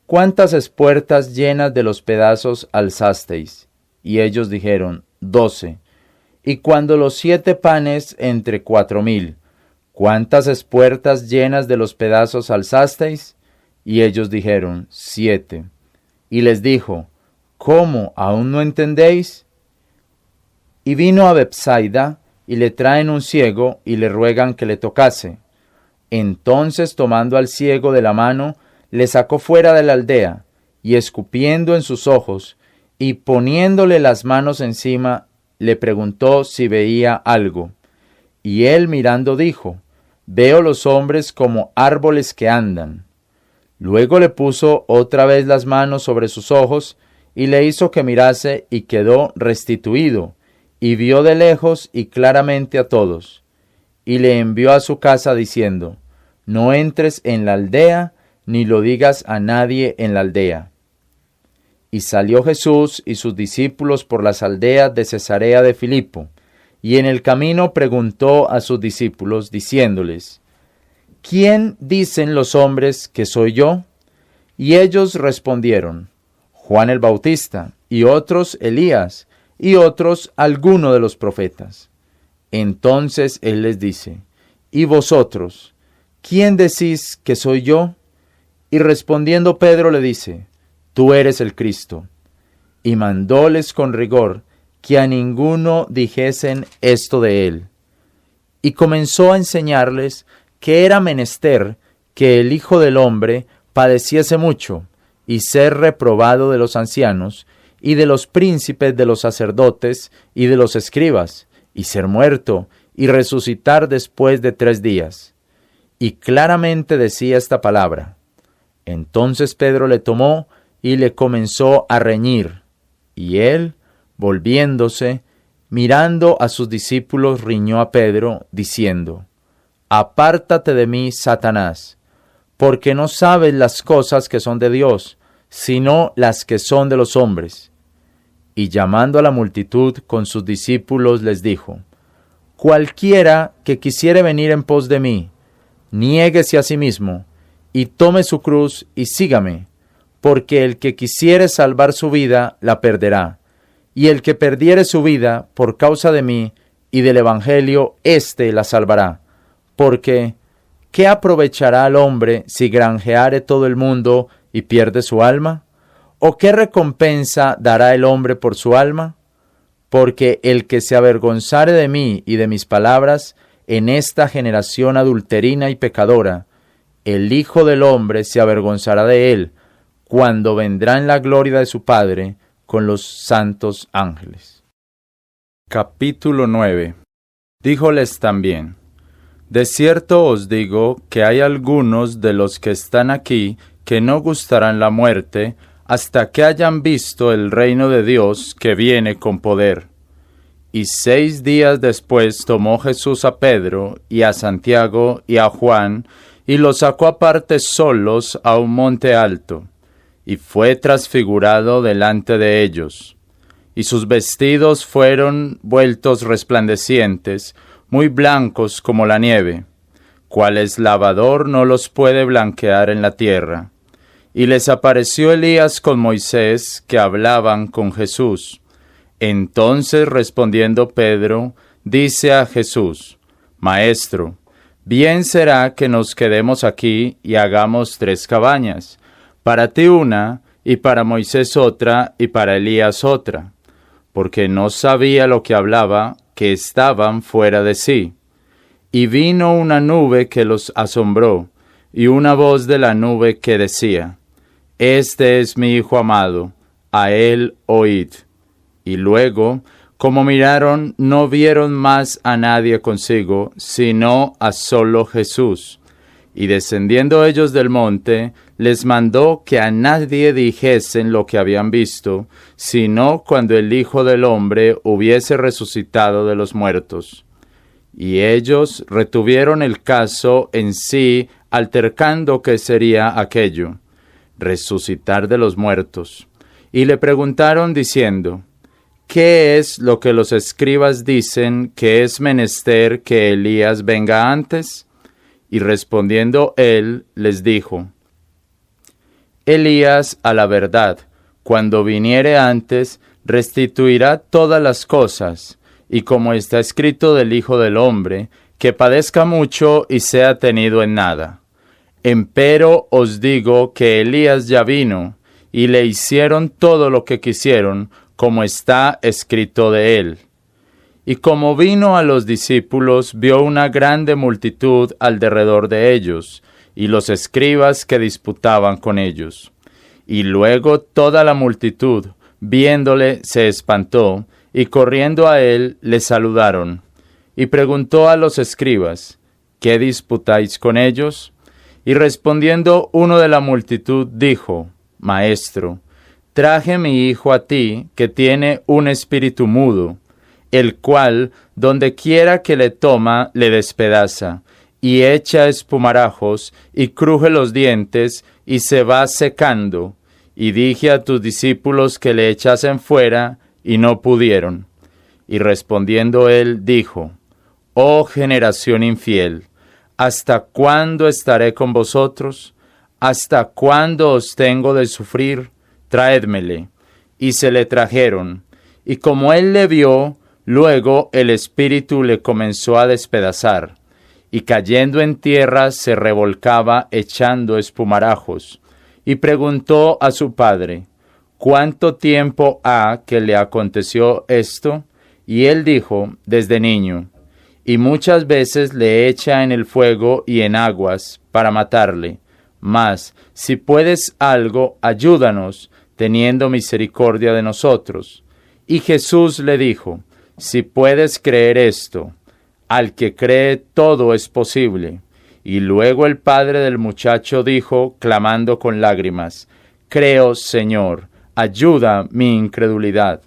S1: ¿cuántas espuertas llenas de los pedazos alzasteis? Y ellos dijeron: 12. Y cuando los 7 panes entre 4,000, ¿cuántas espuertas llenas de los pedazos alzasteis? Y ellos dijeron: 7. Y les dijo: ¿Cómo aún no entendéis? Y vino a Bethsaida, y le traen un ciego, y le ruegan que le tocase. Entonces, tomando al ciego de la mano, le sacó fuera de la aldea, y escupiendo en sus ojos, y poniéndole las manos encima, le preguntó si veía algo. Y él mirando dijo: Veo los hombres como árboles que andan. Luego le puso otra vez las manos sobre sus ojos, y le hizo que mirase, y quedó restituido, y vio de lejos y claramente a todos. Y le envió a su casa diciendo: No entres en la aldea, ni lo digas a nadie en la aldea. Y salió Jesús y sus discípulos por las aldeas de Cesarea de Filipo, y en el camino preguntó a sus discípulos, diciéndoles: ¿Quién dicen los hombres que soy yo? Y ellos respondieron: Juan el Bautista, y otros Elías, y otros alguno de los profetas. Entonces él les dice: ¿Y vosotros, quién decís que soy yo? Y respondiendo Pedro le dice: Tú eres el Cristo. Y mandóles con rigor que a ninguno dijesen esto de él. Y comenzó a enseñarles que era menester que el Hijo del Hombre padeciese mucho, y ser reprobado de los ancianos, y de los príncipes de los sacerdotes, y de los escribas, y ser muerto, y resucitar después de 3 días. Y claramente decía esta palabra. Entonces Pedro le tomó, y le comenzó a reñir. Y él, volviéndose, mirando a sus discípulos, riñó a Pedro, diciendo: Apártate de mí, Satanás, porque no sabes las cosas que son de Dios, sino las que son de los hombres. Y llamando a la multitud con sus discípulos les dijo: Cualquiera que quisiere venir en pos de mí, niéguese a sí mismo, y tome su cruz y sígame, porque el que quisiere salvar su vida la perderá, y el que perdiere su vida por causa de mí y del Evangelio, éste la salvará. Porque, ¿qué aprovechará al hombre si granjeare todo el mundo y pierde su alma? ¿O qué recompensa dará el hombre por su alma? Porque el que se avergonzare de mí y de mis palabras en esta generación adulterina y pecadora, el Hijo del Hombre se avergonzará de él, cuando vendrá en la gloria de su Padre con los santos ángeles. Capítulo 9. Díjoles también: De cierto os digo que hay algunos de los que están aquí que no gustarán la muerte hasta que hayan visto el reino de Dios que viene con poder. Y 6 días después tomó Jesús a Pedro y a Santiago y a Juan y los sacó aparte solos a un monte alto, y fue transfigurado delante de ellos. Y sus vestidos fueron vueltos resplandecientes, muy blancos como la nieve, cuales lavador no los puede blanquear en la tierra. Y les apareció Elías con Moisés, que hablaban con Jesús. Entonces respondiendo Pedro, dice a Jesús: Maestro, bien será que nos quedemos aquí y hagamos 3 cabañas, para ti una, y para Moisés otra, y para Elías otra, porque no sabía lo que hablaba, que estaban fuera de sí. Y vino una nube que los asombró, y una voz de la nube que decía: Este es mi Hijo amado, a él oíd. Y luego, como miraron, no vieron más a nadie consigo, sino a solo Jesús. Y descendiendo ellos del monte, les mandó que a nadie dijesen lo que habían visto, sino cuando el Hijo del Hombre hubiese resucitado de los muertos. Y ellos retuvieron el caso en sí, altercando qué sería aquello, resucitar de los muertos. Y le preguntaron diciendo: ¿Qué es lo que los escribas dicen que es menester que Elías venga antes? Y respondiendo él, les dijo: Elías, a la verdad, cuando viniere antes, restituirá todas las cosas, y como está escrito del Hijo del Hombre, que padezca mucho y sea tenido en nada. Empero os digo que Elías ya vino, y le hicieron todo lo que quisieron, como está escrito de él. Y como vino a los discípulos, vio una grande multitud alrededor de ellos, y los escribas que disputaban con ellos. Y luego toda la multitud, viéndole, se espantó, y corriendo a él, le saludaron. Y preguntó a los escribas: ¿Qué disputáis con ellos? Y respondiendo uno de la multitud, dijo: Maestro, traje mi hijo a ti, que tiene un espíritu mudo, el cual, donde quiera que le toma, le despedaza, y echa espumarajos, y cruje los dientes, y se va secando. Y dije a tus discípulos que le echasen fuera, y no pudieron. Y respondiendo él, dijo: Oh generación infiel, ¿hasta cuándo estaré con vosotros? ¿Hasta cuándo os tengo de sufrir? Traédmele. Y se le trajeron. Y como él le vio, luego el espíritu le comenzó a despedazar, y cayendo en tierra se revolcaba echando espumarajos. Y preguntó a su padre: ¿Cuánto tiempo ha que le aconteció esto? Y él dijo: Desde niño. Y muchas veces le echa en el fuego y en aguas para matarle. Mas, si puedes algo, ayúdanos, teniendo misericordia de nosotros. Y Jesús le dijo: Si puedes creer esto, al que cree todo es posible. Y luego el padre del muchacho dijo, clamando con lágrimas: Creo, Señor, ayuda mi incredulidad.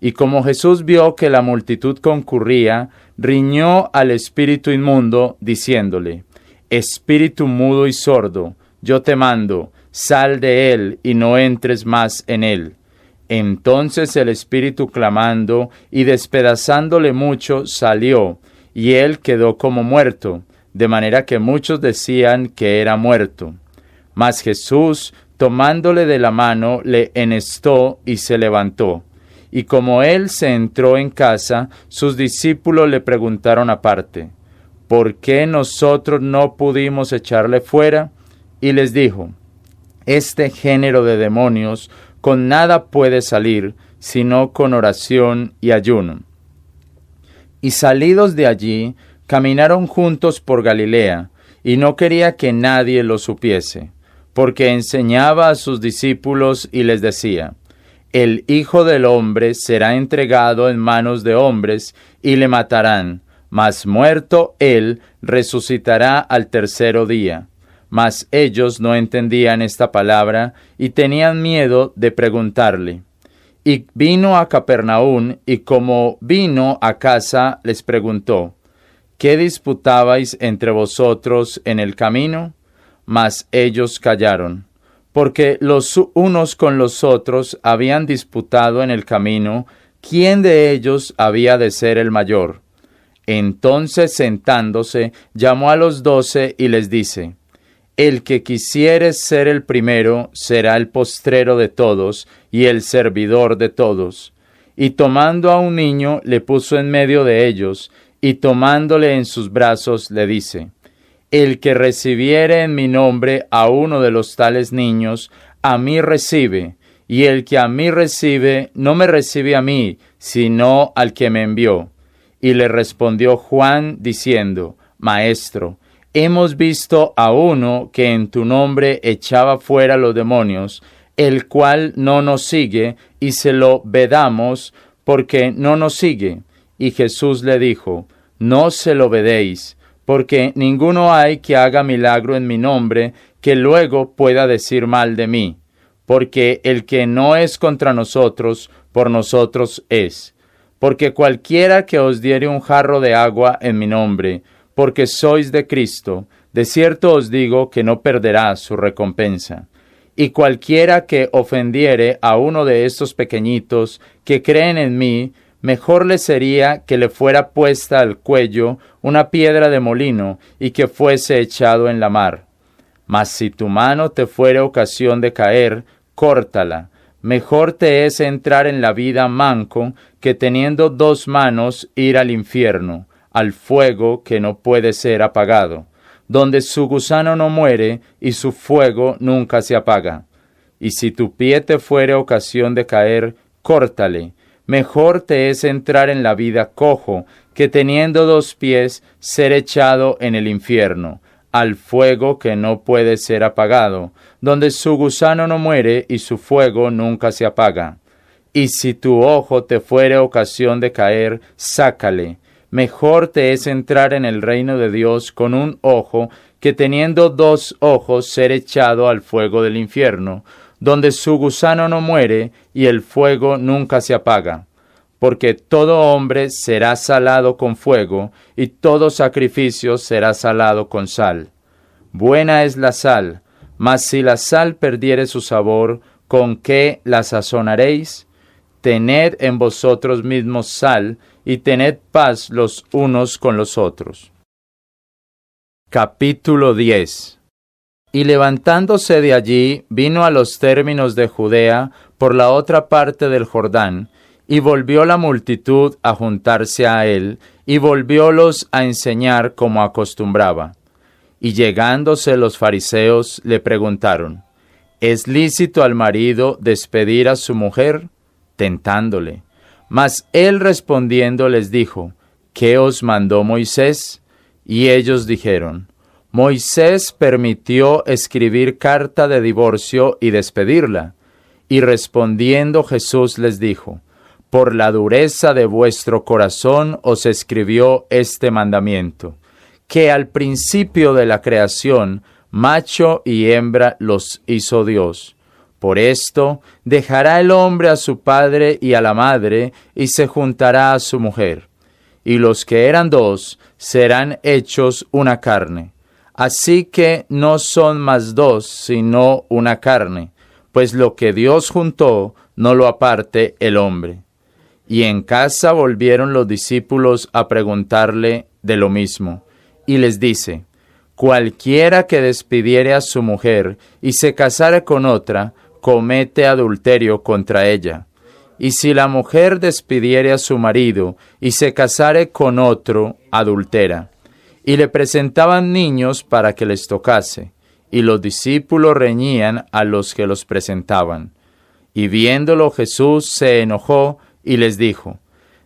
S1: Y como Jesús vio que la multitud concurría, riñó al espíritu inmundo, diciéndole: Espíritu mudo y sordo, yo te mando, sal de él y no entres más en él. Entonces el espíritu, clamando y despedazándole mucho, salió, y él quedó como muerto, de manera que muchos decían que era muerto. Mas Jesús, tomándole de la mano, le enhestó y se levantó. Y como él se entró en casa, sus discípulos le preguntaron aparte: ¿Por qué nosotros no pudimos echarle fuera? Y les dijo: Este género de demonios con nada puede salir, sino con oración y ayuno. Y salidos de allí, caminaron juntos por Galilea, y no quería que nadie lo supiese, porque enseñaba a sus discípulos y les decía: El Hijo del Hombre será entregado en manos de hombres, y le matarán, mas muerto él, resucitará al tercero día. Mas ellos no entendían esta palabra, y tenían miedo de preguntarle. Y vino a Capernaum, y como vino a casa, les preguntó: ¿Qué disputabais entre vosotros en el camino? Mas ellos callaron, porque los unos con los otros habían disputado en el camino quién de ellos había de ser el mayor. Entonces, sentándose, llamó a los 12 y les dice: El que quisiere ser el primero será el postrero de todos y el servidor de todos. Y tomando a un niño, le puso en medio de ellos, y tomándole en sus brazos, le dice: El que recibiere en mi nombre a uno de los tales niños, a mí recibe, y el que a mí recibe, no me recibe a mí, sino al que me envió. Y le respondió Juan diciendo, Maestro, hemos visto a uno que en tu nombre echaba fuera los demonios, el cual no nos sigue, y se lo vedamos, porque no nos sigue. Y Jesús le dijo, no se lo vedéis, porque ninguno hay que haga milagro en mi nombre, que luego pueda decir mal de mí. Porque el que no es contra nosotros, por nosotros es. Porque cualquiera que os diere un jarro de agua en mi nombre, porque sois de Cristo, de cierto os digo que no perderá su recompensa. Y cualquiera que ofendiere a uno de estos pequeñitos que creen en mí, mejor le sería que le fuera puesta al cuello una piedra de molino y que fuese echado en la mar. Mas si tu mano te fuere ocasión de caer, córtala. Mejor te es entrar en la vida manco que teniendo 2 manos ir al infierno, al fuego que no puede ser apagado, donde su gusano no muere y su fuego nunca se apaga. Y si tu pie te fuere ocasión de caer, córtale. Mejor te es entrar en la vida cojo que teniendo 2 pies ser echado en el infierno, al fuego que no puede ser apagado, donde su gusano no muere y su fuego nunca se apaga. Y si tu ojo te fuere ocasión de caer, sácale. Mejor te es entrar en el reino de Dios con un ojo que teniendo 2 ojos ser echado al fuego del infierno, donde su gusano no muere y el fuego nunca se apaga. Porque todo hombre será salado con fuego, y todo sacrificio será salado con sal. Buena es la sal, mas si la sal perdiere su sabor, ¿con qué la sazonaréis? Tened en vosotros mismos sal, y tened paz los unos con los otros. Capítulo 10. Y levantándose de allí, vino a los términos de Judea por la otra parte del Jordán, y volvió la multitud a juntarse a él, y volviólos a enseñar como acostumbraba. Y llegándose los fariseos le preguntaron, ¿es lícito al marido despedir a su mujer? Tentándole. Mas él respondiendo les dijo, ¿qué os mandó Moisés? Y ellos dijeron, Moisés permitió escribir carta de divorcio y despedirla. Y respondiendo Jesús les dijo, por la dureza de vuestro corazón os escribió este mandamiento, que al principio de la creación, macho y hembra los hizo Dios. Por esto, dejará el hombre a su padre y a la madre, y se juntará a su mujer. Y los que eran 2 serán hechos una carne. Así que no son más 2, sino una carne, pues lo que Dios juntó, no lo aparte el hombre. Y en casa volvieron los discípulos a preguntarle de lo mismo. Y les dice, cualquiera que despidiere a su mujer y se casare con otra, comete adulterio contra ella. Y si la mujer despidiere a su marido y se casare con otro, adultera. Y le presentaban niños para que les tocase, y los discípulos reñían a los que los presentaban. Y viéndolo Jesús se enojó y les dijo,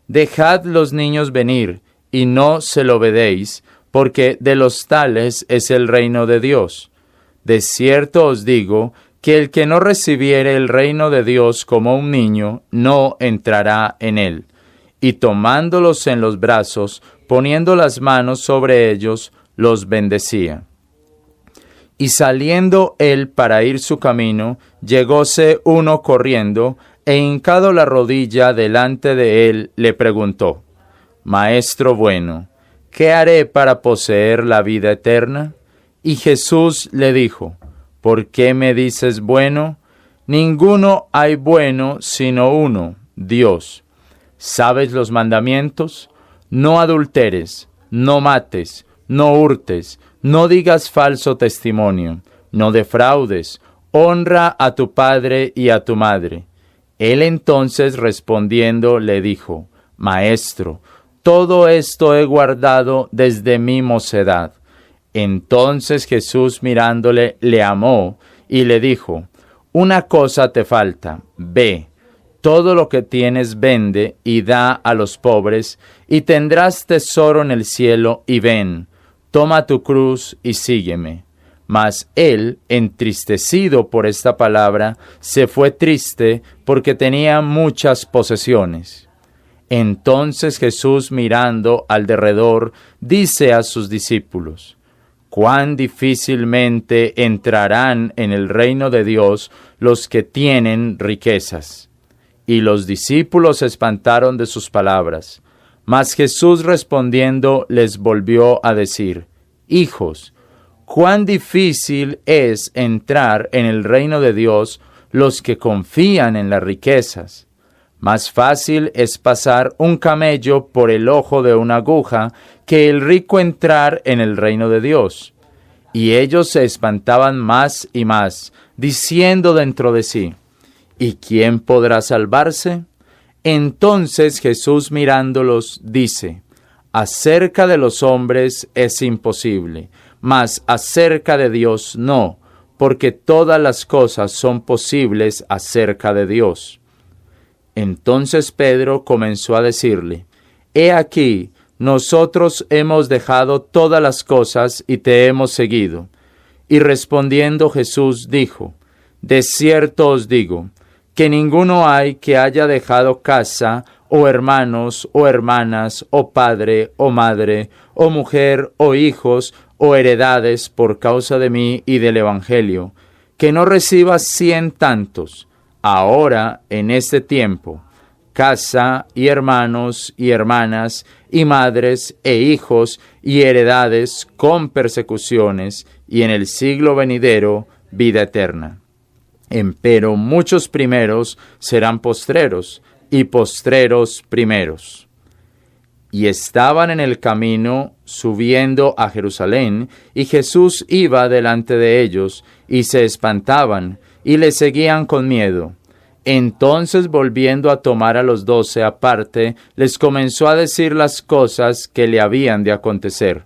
S1: dejad los niños venir, y no se lo vedéis, porque de los tales es el reino de Dios. De cierto os digo, que el que no recibiere el reino de Dios como un niño, no entrará en él. Y tomándolos en los brazos, poniendo las manos sobre ellos, los bendecía. Y saliendo él para ir su camino, llegóse uno corriendo, e hincado la rodilla delante de él, le preguntó, Maestro bueno, ¿qué haré para poseer la vida eterna? Y Jesús le dijo, ¿por qué me dices bueno? Ninguno hay bueno sino uno, Dios. ¿Sabes los mandamientos? No adulteres, no mates, no hurtes, no digas falso testimonio, no defraudes, honra a tu padre y a tu madre. Él entonces respondiendo le dijo, Maestro, todo esto he guardado desde mi mocedad. Entonces Jesús mirándole le amó y le dijo, una cosa te falta, ve, todo lo que tienes vende y da a los pobres, y tendrás tesoro en el cielo, y ven, toma tu cruz y sígueme. Mas él, entristecido por esta palabra, se fue triste porque tenía muchas posesiones. Entonces Jesús, mirando al derredor, dice a sus discípulos: «Cuán difícilmente entrarán en el reino de Dios los que tienen riquezas». Y los discípulos se espantaron de sus palabras. Mas Jesús respondiendo les volvió a decir: «Hijos, cuán difícil es entrar en el reino de Dios los que confían en las riquezas. Más fácil es pasar un camello por el ojo de una aguja que el rico entrar en el reino de Dios». Y ellos se espantaban más y más, diciendo dentro de sí: «¿Y quién podrá salvarse?». Entonces Jesús, mirándolos, dice: «Acerca de los hombres es imposible, mas acerca de Dios no, porque todas las cosas son posibles acerca de Dios». Entonces Pedro comenzó a decirle: «He aquí, nosotros hemos dejado todas las cosas y te hemos seguido». Y respondiendo Jesús dijo: «De cierto os digo, que ninguno hay que haya dejado casa, o hermanos, o hermanas, o padre, o madre, o mujer, o hijos, o heredades por causa de mí y del Evangelio, que no reciba 100 tantos, ahora en este tiempo, casa, y hermanos, y hermanas, y madres, e hijos, y heredades con persecuciones, y en el siglo venidero vida eterna. Empero muchos primeros serán postreros, y postreros primeros». Y estaban en el camino subiendo a Jerusalén, y Jesús iba delante de ellos, y se espantaban, y le seguían con miedo. Entonces, volviendo a tomar a los 12 aparte, les comenzó a decir las cosas que le habían de acontecer.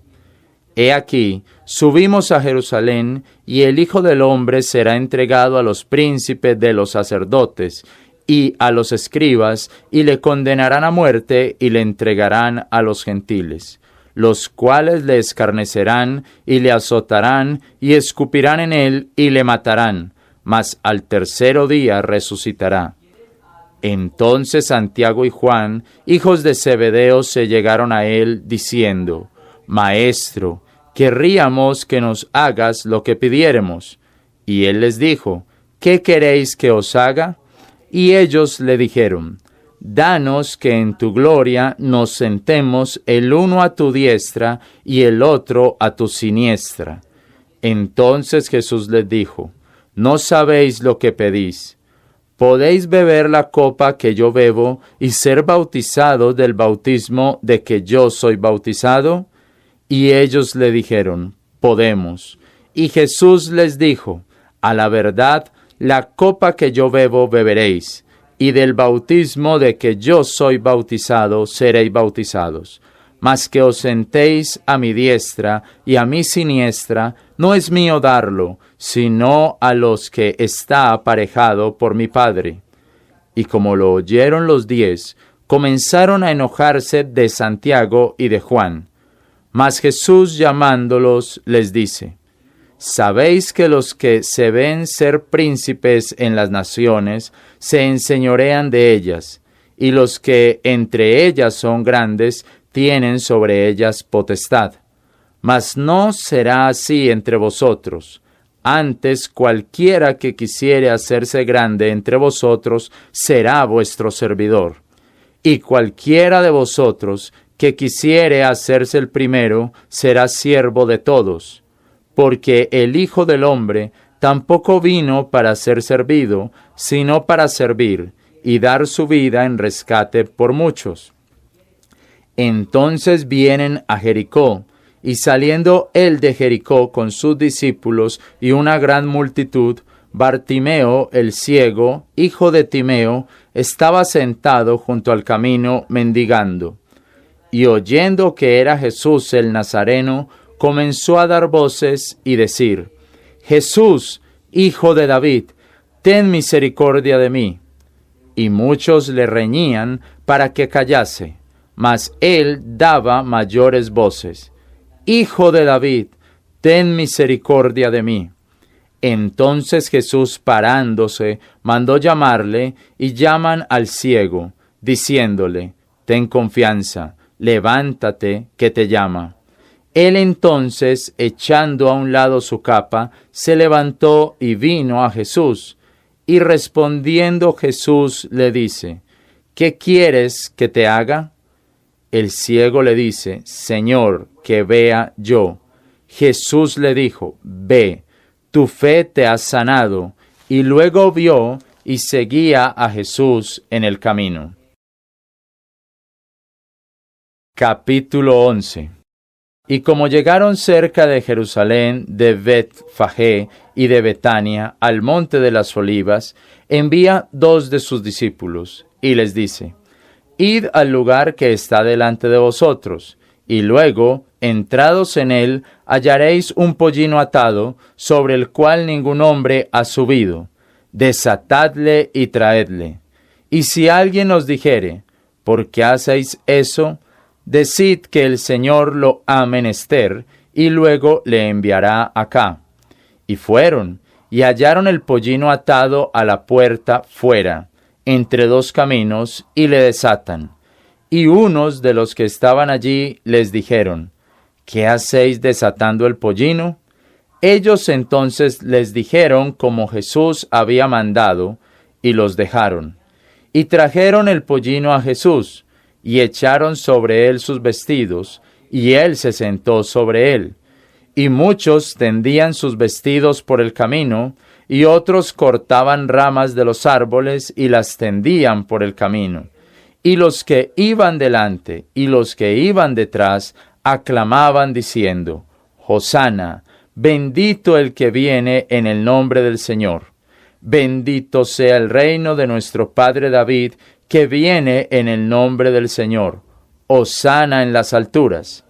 S1: «He aquí, subimos a Jerusalén, y el Hijo del Hombre será entregado a los príncipes de los sacerdotes y a los escribas, y le condenarán a muerte, y le entregarán a los gentiles, los cuales le escarnecerán, y le azotarán, y escupirán en él, y le matarán, mas al tercero día resucitará». Entonces Santiago y Juan, hijos de Zebedeo, se llegaron a él, diciendo: «Maestro, querríamos que nos hagas lo que pidiéremos». Y él les dijo: «¿Qué queréis que os haga?». Y ellos le dijeron: «Danos que en tu gloria nos sentemos el uno a tu diestra y el otro a tu siniestra». Entonces Jesús les dijo: «No sabéis lo que pedís. ¿Podéis beber la copa que yo bebo y ser bautizados del bautismo de que yo soy bautizado?». Y ellos le dijeron: «Podemos». Y Jesús les dijo: «A la verdad, la copa que yo bebo beberéis, y del bautismo de que yo soy bautizado seréis bautizados. Mas que os sentéis a mi diestra y a mi siniestra, no es mío darlo, sino a los que está aparejado por mi Padre». Y como lo oyeron los 10, comenzaron a enojarse de Santiago y de Juan. Mas Jesús, llamándolos, les dice: «¿Sabéis que los que se ven ser príncipes en las naciones se enseñorean de ellas, y los que entre ellas son grandes tienen sobre ellas potestad? Mas no será así entre vosotros. Antes, cualquiera que quisiere hacerse grande entre vosotros será vuestro servidor. Y cualquiera de vosotros que quisiere hacerse el primero será siervo de todos. Porque el Hijo del Hombre tampoco vino para ser servido, sino para servir y dar su vida en rescate por muchos». Entonces vienen a Jericó, y saliendo él de Jericó con sus discípulos y una gran multitud, Bartimeo el ciego, hijo de Timeo, estaba sentado junto al camino mendigando. Y oyendo que era Jesús el Nazareno, comenzó a dar voces y decir: «Jesús, hijo de David, ten misericordia de mí. Y muchos le reñían para que callase, mas él daba mayores voces. Hijo de David, ten misericordia de mí. Entonces Jesús, parándose, mandó llamarle, y llaman al ciego, diciéndole, ten confianza, levántate, que te llama. Él entonces, echando a un lado su capa, se levantó y vino a Jesús. Y respondiendo Jesús le dice, ¿qué quieres que te haga? El ciego le dice, Señor, que vea yo. Jesús le dijo, ve, tu fe te ha sanado. Y luego vio y seguía a Jesús en el camino. Capítulo 11. Y como llegaron cerca de Jerusalén, de Betfagé y de Betania, al monte de las Olivas, envía 2 de sus discípulos, y les dice, id al lugar que está delante de vosotros, y luego, entrados en él, hallaréis un pollino atado, sobre el cual ningún hombre ha subido. Desatadle y traedle. Y si alguien os dijere, ¿por qué hacéis eso? Decid que el Señor lo ha menester, y luego le enviará acá. Y fueron, y hallaron el pollino atado a la puerta fuera, entre 2 caminos, y le desatan. Y unos de los que estaban allí les dijeron, ¿qué hacéis desatando el pollino? Ellos entonces les dijeron como Jesús había mandado, y los dejaron. Y trajeron el pollino a Jesús, y echaron sobre él sus vestidos, y él se sentó sobre él. Y muchos tendían sus vestidos por el camino, y otros cortaban ramas de los árboles y las tendían por el camino. Y los que iban delante y los que iban detrás aclamaban diciendo, Hosana, bendito el que viene en el nombre del Señor. Bendito sea el reino de nuestro Padre David, que viene en el nombre del Señor. Hosana en las alturas.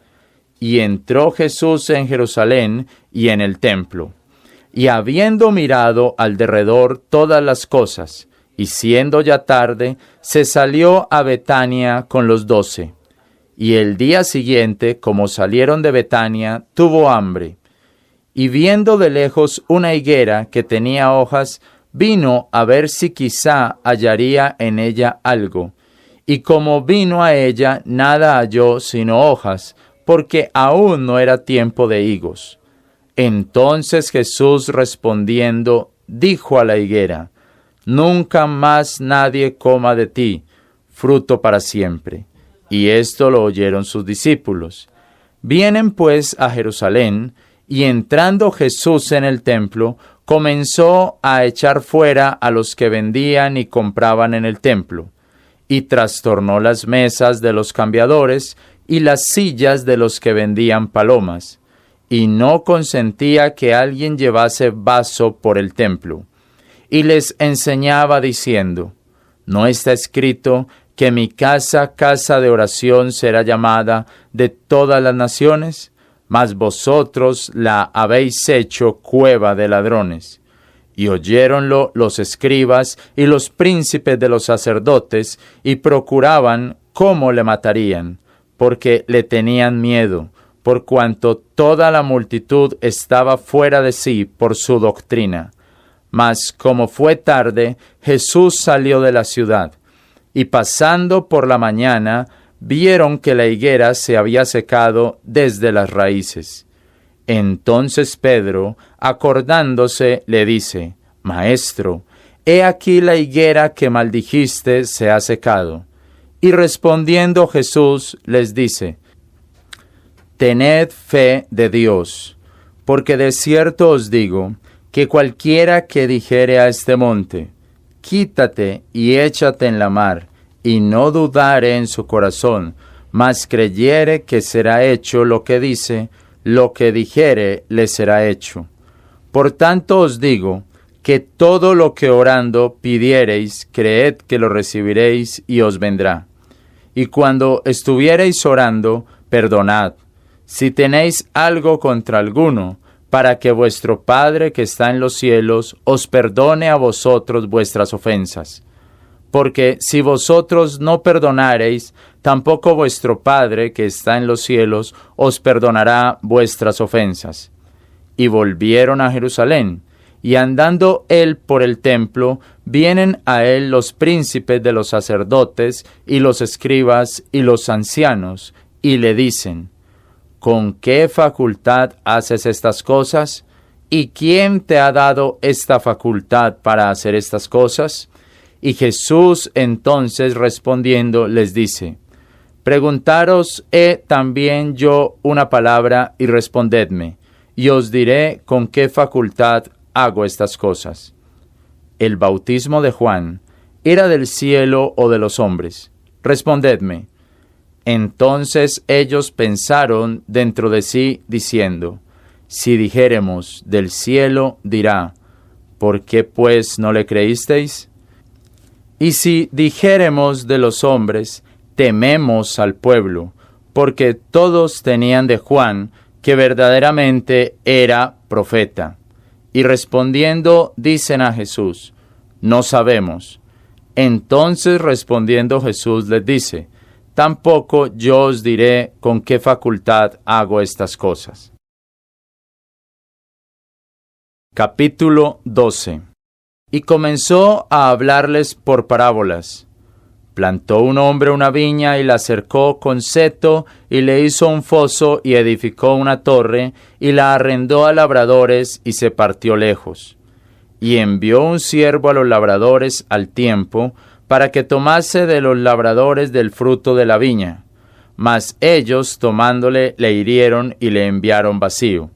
S1: Y entró Jesús en Jerusalén y en el templo. Y habiendo mirado alrededor todas las cosas, y siendo ya tarde, se salió a Betania con los 12. Y el día siguiente, como salieron de Betania, tuvo hambre. Y viendo de lejos una higuera que tenía hojas, vino a ver si quizá hallaría en ella algo. Y como vino a ella, nada halló sino hojas, porque aún no era tiempo de higos. Entonces Jesús respondiendo, dijo a la higuera, nunca más nadie coma de ti, fruto para siempre. Y esto lo oyeron sus discípulos. Vienen pues a Jerusalén, y entrando Jesús en el templo, comenzó a echar fuera a los que vendían y compraban en el templo, y trastornó las mesas de los cambiadores y las sillas de los que vendían palomas, y no consentía que alguien llevase vaso por el templo. Y les enseñaba diciendo, ¿no está escrito que mi casa, casa de oración será llamada de todas las naciones? Mas vosotros la habéis hecho cueva de ladrones. Y oyéronlo los escribas y los príncipes de los sacerdotes, y procuraban cómo le matarían, porque le tenían miedo, por cuanto toda la multitud estaba fuera de sí por su doctrina. Mas como fue tarde, Jesús salió de la ciudad, y pasando por la mañana, vieron que la higuera se había secado desde las raíces. Entonces Pedro, acordándose, le dice, Maestro, he aquí la higuera que maldijiste se ha secado. Y respondiendo Jesús les dice, Tened fe de Dios, porque de cierto os digo, que cualquiera que dijere a este monte, quítate y échate en la mar, y no dudare en su corazón, mas creyere que será hecho lo que dice, lo que dijere le será hecho. Por tanto os digo, que todo lo que orando pidiereis, creed que lo recibiréis y os vendrá. Y cuando estuviereis orando, perdonad, si tenéis algo contra alguno, para que vuestro Padre que está en los cielos os perdone a vosotros vuestras ofensas. Porque si vosotros no perdonareis, tampoco vuestro Padre que está en los cielos os perdonará vuestras ofensas. Y volvieron a Jerusalén, y andando él por el templo, vienen a él los príncipes de los sacerdotes, y los escribas, y los ancianos, y le dicen: ¿Con qué facultad haces estas cosas? ¿Y quién te ha dado esta facultad para hacer estas cosas? Y Jesús entonces respondiendo les dice: Preguntaros también yo una palabra y respondedme, y os diré con qué facultad hago estas cosas. ¿El bautismo de Juan era del cielo o de los hombres? Respondedme. Entonces ellos pensaron dentro de sí, diciendo: Si dijéremos del cielo, dirá: ¿por qué pues no le creísteis? Y si dijéremos de los hombres, tememos al pueblo, porque todos tenían de Juan que verdaderamente era profeta. Y respondiendo dicen a Jesús: No sabemos. Entonces respondiendo Jesús les dice: Tampoco yo os diré con qué facultad hago estas cosas. Capítulo 12. Y comenzó a hablarles por parábolas. Plantó un hombre una viña y la cercó con seto, y le hizo un foso y edificó una torre, y la arrendó a labradores y se partió lejos. Y envió un siervo a los labradores al tiempo, para que tomase de los labradores del fruto de la viña. Mas ellos, tomándole, le hirieron y le enviaron vacío.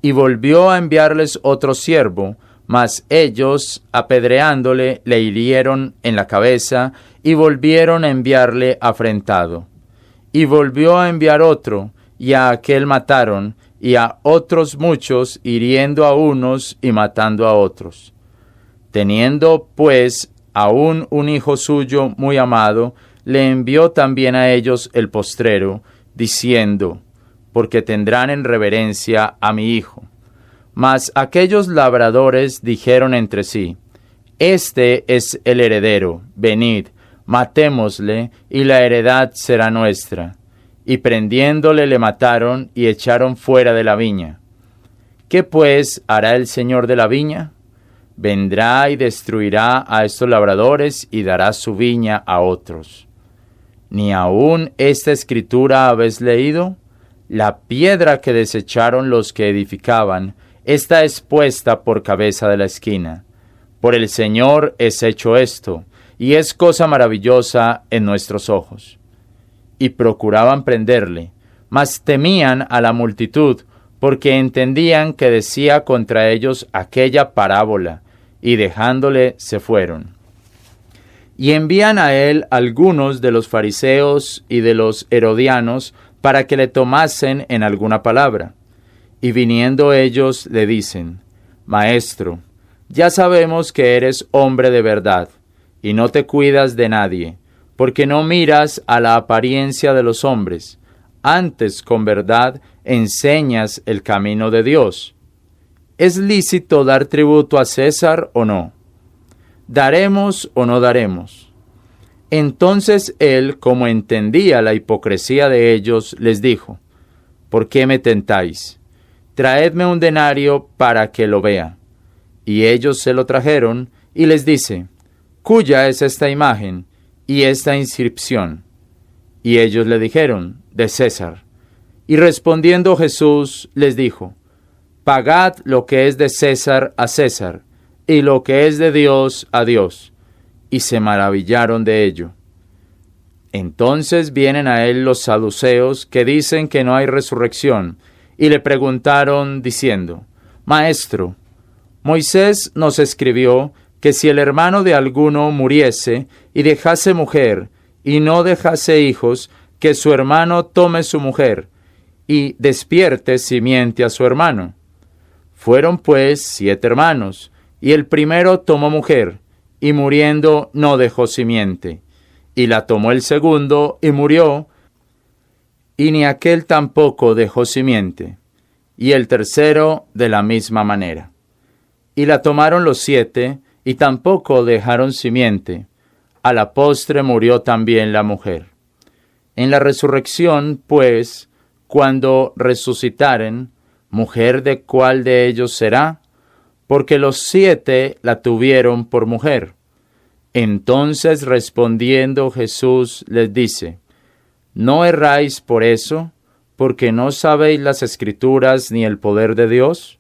S1: Y volvió a enviarles otro siervo, mas ellos, apedreándole, le hirieron en la cabeza, y volvieron a enviarle afrentado. Y volvió a enviar otro, y a aquel mataron, y a otros muchos, hiriendo a unos y matando a otros. Teniendo, pues, aún un hijo suyo muy amado, le envió también a ellos el postrero, diciendo: Porque tendrán en reverencia a mi hijo. Mas aquellos labradores dijeron entre sí: Este es el heredero, venid, matémosle, y la heredad será nuestra. Y prendiéndole le mataron y echaron fuera de la viña. ¿Qué pues hará el señor de la viña? Vendrá y destruirá a estos labradores y dará su viña a otros. ¿Ni aún esta escritura habéis leído? La piedra que desecharon los que edificaban está expuesta por cabeza de la esquina. Por el Señor es hecho esto, y es cosa maravillosa en nuestros ojos. Y procuraban prenderle, mas temían a la multitud, porque entendían que decía contra ellos aquella parábola, y dejándole se fueron. Y envían a él algunos de los fariseos y de los herodianos para que le tomasen en alguna palabra. Y viniendo ellos le dicen: Maestro, ya sabemos que eres hombre de verdad, y no te cuidas de nadie, porque no miras a la apariencia de los hombres, antes con verdad enseñas el camino de Dios. ¿Es lícito dar tributo a César o no? ¿Daremos o no daremos? Entonces él, como entendía la hipocresía de ellos, les dijo: ¿Por qué me tentáis? Traedme un denario para que lo vea. Y ellos se lo trajeron, y les dice: ¿Cuya es esta imagen y esta inscripción? Y ellos le dijeron: de César. Y respondiendo Jesús les dijo: Pagad lo que es de César a César, y lo que es de Dios a Dios. Y se maravillaron de ello. Entonces vienen a él los saduceos, que dicen que no hay resurrección, y le preguntaron diciendo: Maestro, Moisés nos escribió que si el hermano de alguno muriese y dejase mujer, y no dejase hijos, que su hermano tome su mujer, y despierte simiente a su hermano. Fueron pues 7 hermanos, y el primero tomó mujer, y muriendo no dejó simiente. Y la tomó el segundo, y murió, y ni aquel tampoco dejó simiente. y el tercero de la misma manera. Y la tomaron los 7, y tampoco dejaron simiente. A la postre murió también la mujer. En la resurrección, pues, cuando resucitaren, ¿mujer de cuál de ellos será? Porque los 7 la tuvieron por mujer. Entonces respondiendo Jesús les dice: ¿No erráis por eso, porque no sabéis las Escrituras ni el poder de Dios?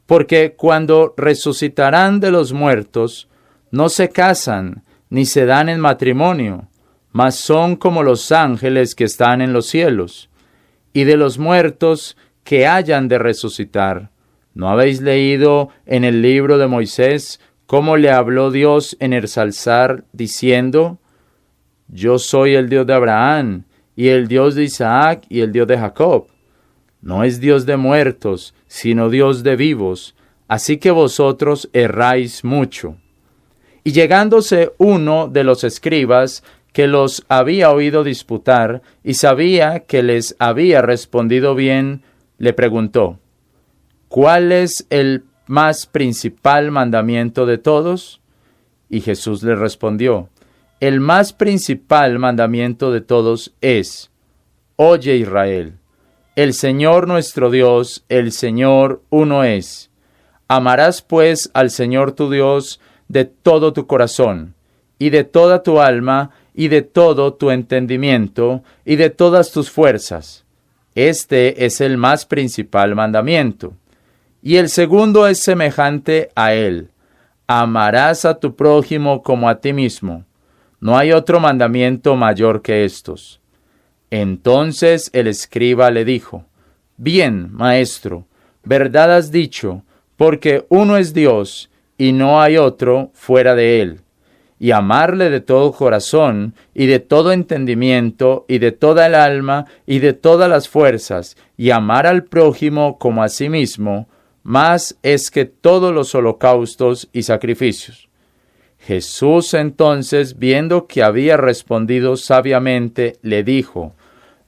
S1: Porque cuando resucitarán de los muertos, no se casan ni se dan en matrimonio, mas son como los ángeles que están en los cielos. Y de los muertos que hayan de resucitar, ¿no habéis leído en el libro de Moisés cómo le habló Dios en el Salzar, diciendo: Yo soy el Dios de Abraham, y el Dios de Isaac, y el Dios de Jacob? No es Dios de muertos, sino Dios de vivos, así que vosotros erráis mucho. Y llegándose uno de los escribas, que los había oído disputar, y sabía que les había respondido bien, le preguntó: ¿Cuál es el más principal mandamiento de todos? Y Jesús le respondió: El más principal mandamiento de todos es: Oye, Israel, el Señor nuestro Dios, el Señor uno es. Amarás pues al Señor tu Dios de todo tu corazón, y de toda tu alma, y de todo tu entendimiento, y de todas tus fuerzas. Este es el más principal mandamiento. Y el segundo es semejante a él: amarás a tu prójimo como a ti mismo. No hay otro mandamiento mayor que estos. Entonces el escriba le dijo: Bien, maestro, verdad has dicho, porque uno es Dios, y no hay otro fuera de él. Y amarle de todo corazón, y de todo entendimiento, y de toda el alma, y de todas las fuerzas, y amar al prójimo como a sí mismo, más es que todos los holocaustos y sacrificios. Jesús entonces, viendo que había respondido sabiamente, le dijo: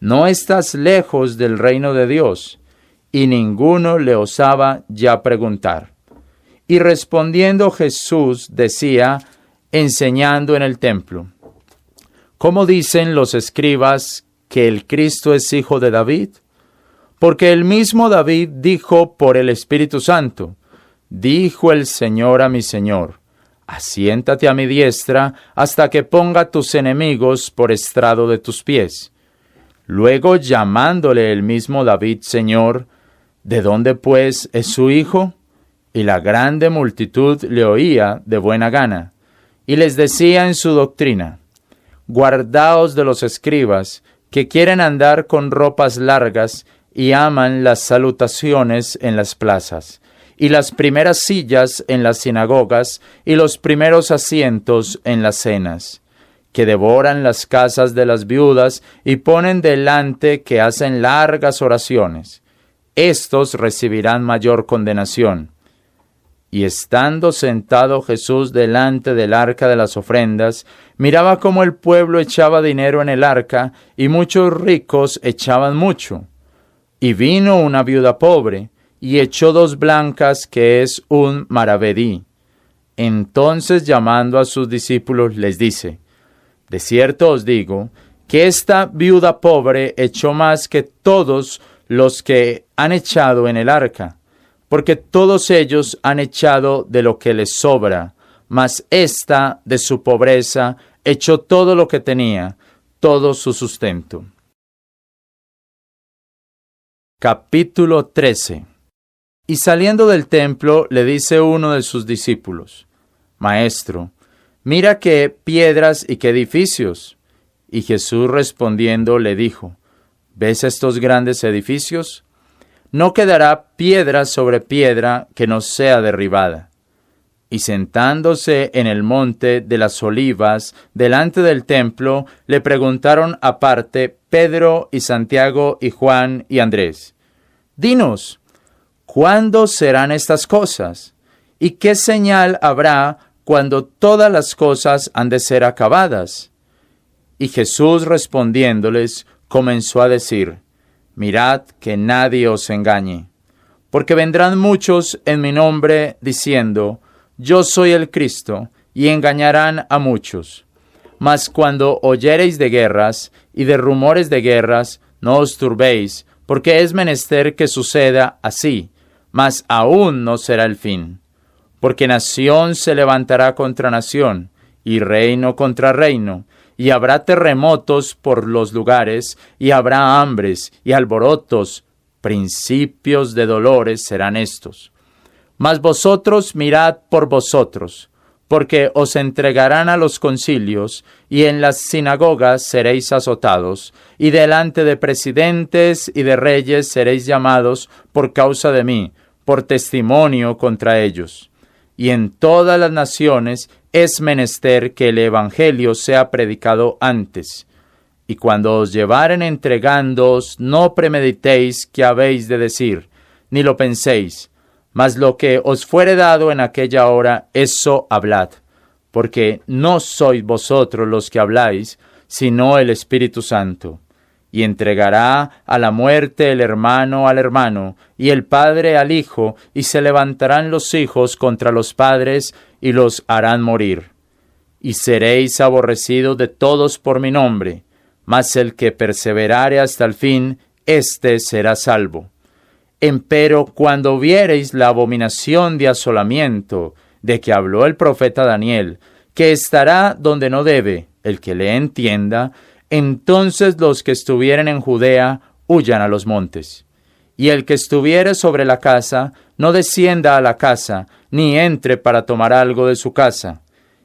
S1: No estás lejos del reino de Dios. Y ninguno le osaba ya preguntar. Y respondiendo Jesús decía, enseñando en el templo: ¿Cómo dicen los escribas que el Cristo es hijo de David? Porque el mismo David dijo por el Espíritu Santo: Dijo el Señor a mi Señor: Asiéntate a mi diestra hasta que ponga tus enemigos por estrado de tus pies. Luego, llamándole el mismo David Señor, ¿de dónde pues es su hijo? Y la grande multitud le oía de buena gana. Y les decía en su doctrina: Guardaos de los escribas, que quieren andar con ropas largas y aman las salutaciones en las plazas, y las primeras sillas en las sinagogas, y los primeros asientos en las cenas, que devoran las casas de las viudas y ponen delante que hacen largas oraciones. Estos recibirán mayor condenación. Y estando sentado Jesús delante del arca de las ofrendas, miraba cómo el pueblo echaba dinero en el arca, y muchos ricos echaban mucho. Y vino una viuda pobre, y echó 2 blancas, que es un maravedí. Entonces, llamando a sus discípulos, les dice: De cierto os digo, que esta viuda pobre echó más que todos los que han echado en el arca, porque todos ellos han echado de lo que les sobra, mas ésta de su pobreza echó todo lo que tenía, todo su sustento. Capítulo 13. Y saliendo del templo le dice uno de sus discípulos: Maestro, mira qué piedras y qué edificios. Y Jesús respondiendo le dijo: ¿Ves estos grandes edificios? No quedará piedra sobre piedra que no sea derribada. Y sentándose en el monte de las Olivas, delante del templo, le preguntaron aparte Pedro y Santiago y Juan y Andrés: Dinos, ¿cuándo serán estas cosas? ¿Y qué señal habrá cuando todas las cosas han de ser acabadas? Y Jesús respondiéndoles, comenzó a decir: Mirad que nadie os engañe, Porque vendrán muchos en mi nombre diciendo, yo soy el Cristo, y engañarán a muchos. Mas cuando oyereis de guerras y de rumores de guerras, no os turbéis, porque es menester que suceda así, mas aún no será el fin. Porque nación se levantará contra nación, y reino contra reino, y habrá terremotos por los lugares, y habrá hambres y alborotos, principios de dolores serán estos. Mas vosotros mirad por vosotros, porque os entregarán a los concilios, y en las sinagogas seréis azotados, y delante de presidentes y de reyes seréis llamados por causa de mí, por testimonio contra ellos. Y en todas las naciones es menester que el evangelio sea predicado antes. Y cuando os llevaren entregándoos, no premeditéis qué habéis de decir, ni lo penséis, mas lo que os fuere dado en aquella hora, eso hablad, porque no sois vosotros los que habláis, sino el Espíritu Santo. Y entregará a la muerte el hermano al hermano, y el padre al hijo, y se levantarán los hijos contra los padres, y los harán morir. Y seréis aborrecidos de todos por mi nombre, mas el que perseverare hasta el fin, éste será salvo. Empero cuando viereis la abominación de asolamiento, de que habló el profeta Daniel, que estará donde no debe, el que le entienda, entonces los que estuvieren en Judea huyan a los montes. Y el que estuviere sobre la casa, no descienda a la casa, ni entre para tomar algo de su casa.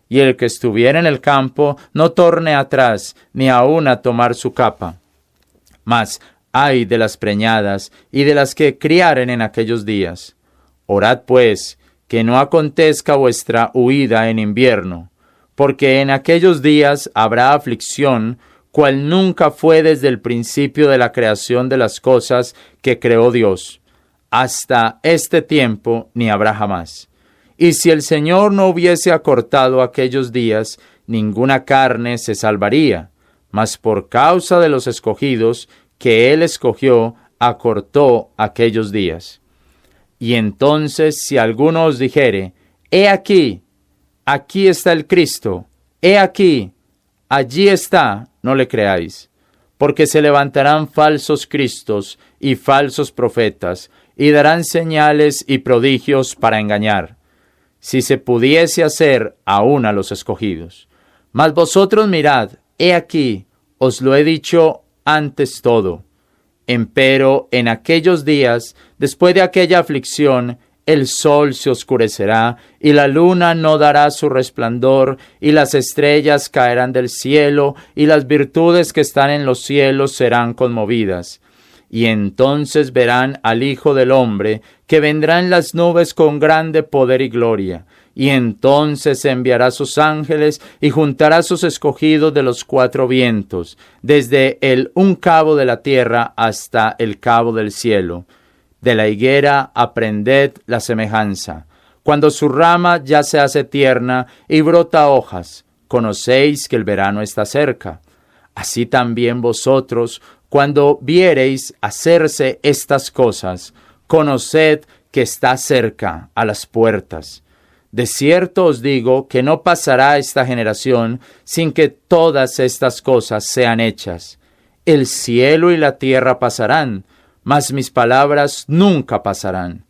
S1: Y el que estuviere en el campo, no torne atrás, ni aun a tomar su capa. Mas ay de las preñadas y de las que criaren en aquellos días. Orad pues, que no acontezca vuestra huida en invierno, porque en aquellos días habrá aflicción, cual nunca fue desde el principio de la creación de las cosas que creó Dios, hasta este tiempo ni habrá jamás. Y si el Señor no hubiese acortado aquellos días, ninguna carne se salvaría, mas por causa de los escogidos que Él escogió, acortó aquellos días. Y entonces si alguno os dijere, he aquí, aquí está el Cristo, he aquí, allí está, no le creáis, porque se levantarán falsos cristos y falsos profetas, y darán señales y prodigios para engañar, si se pudiese hacer aún a los escogidos. Mas vosotros mirad, he aquí, os lo he dicho antes todo. Empero en aquellos días, después de aquella aflicción, el sol se oscurecerá, y la luna no dará su resplandor, y las estrellas caerán del cielo, y las virtudes que están en los cielos serán conmovidas. Y entonces verán al Hijo del Hombre, que vendrá en las nubes con grande poder y gloria. Y entonces enviará sus ángeles, y juntará sus escogidos de los cuatro vientos, desde el un cabo de la tierra hasta el cabo del cielo. De la higuera aprended la semejanza. Cuando su rama ya se hace tierna y brota hojas, conocéis que el verano está cerca. Así también vosotros, cuando viereis hacerse estas cosas, conoced que está cerca, a las puertas. De cierto os digo que no pasará esta generación sin que todas estas cosas sean hechas. El cielo y la tierra pasarán, mas mis palabras nunca pasarán.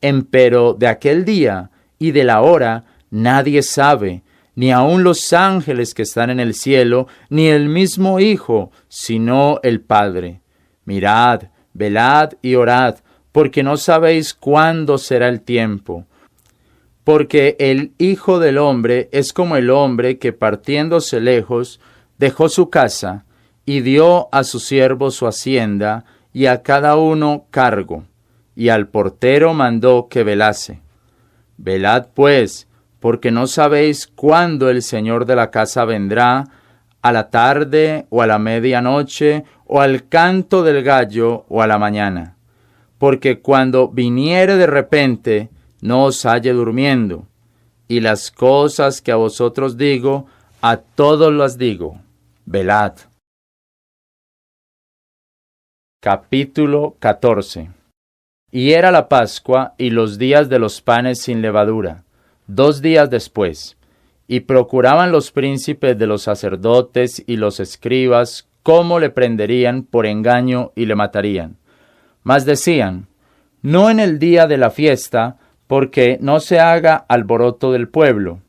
S1: Empero de aquel día y de la hora nadie sabe, ni aun los ángeles que están en el cielo, ni el mismo Hijo, sino el Padre. Mirad, velad y orad, porque no sabéis cuándo será el tiempo. Porque el Hijo del Hombre es como el hombre que partiéndose lejos, dejó su casa, y dio a su siervo su hacienda, y a cada uno cargo, y al portero mandó que velase. Velad pues, porque no sabéis cuándo el Señor de la casa vendrá, a la tarde, o a la medianoche, o al canto del gallo, o a la mañana. Porque cuando viniere de repente, no os halle durmiendo. Y las cosas que a vosotros digo, a todos las digo. Velad. Capítulo 14. Y era la Pascua y los días de los panes sin levadura, 2 días después. Y procuraban los príncipes de los sacerdotes y los escribas cómo le prenderían por engaño y le matarían. Mas decían: no en el día de la fiesta, porque no se haga alboroto del pueblo.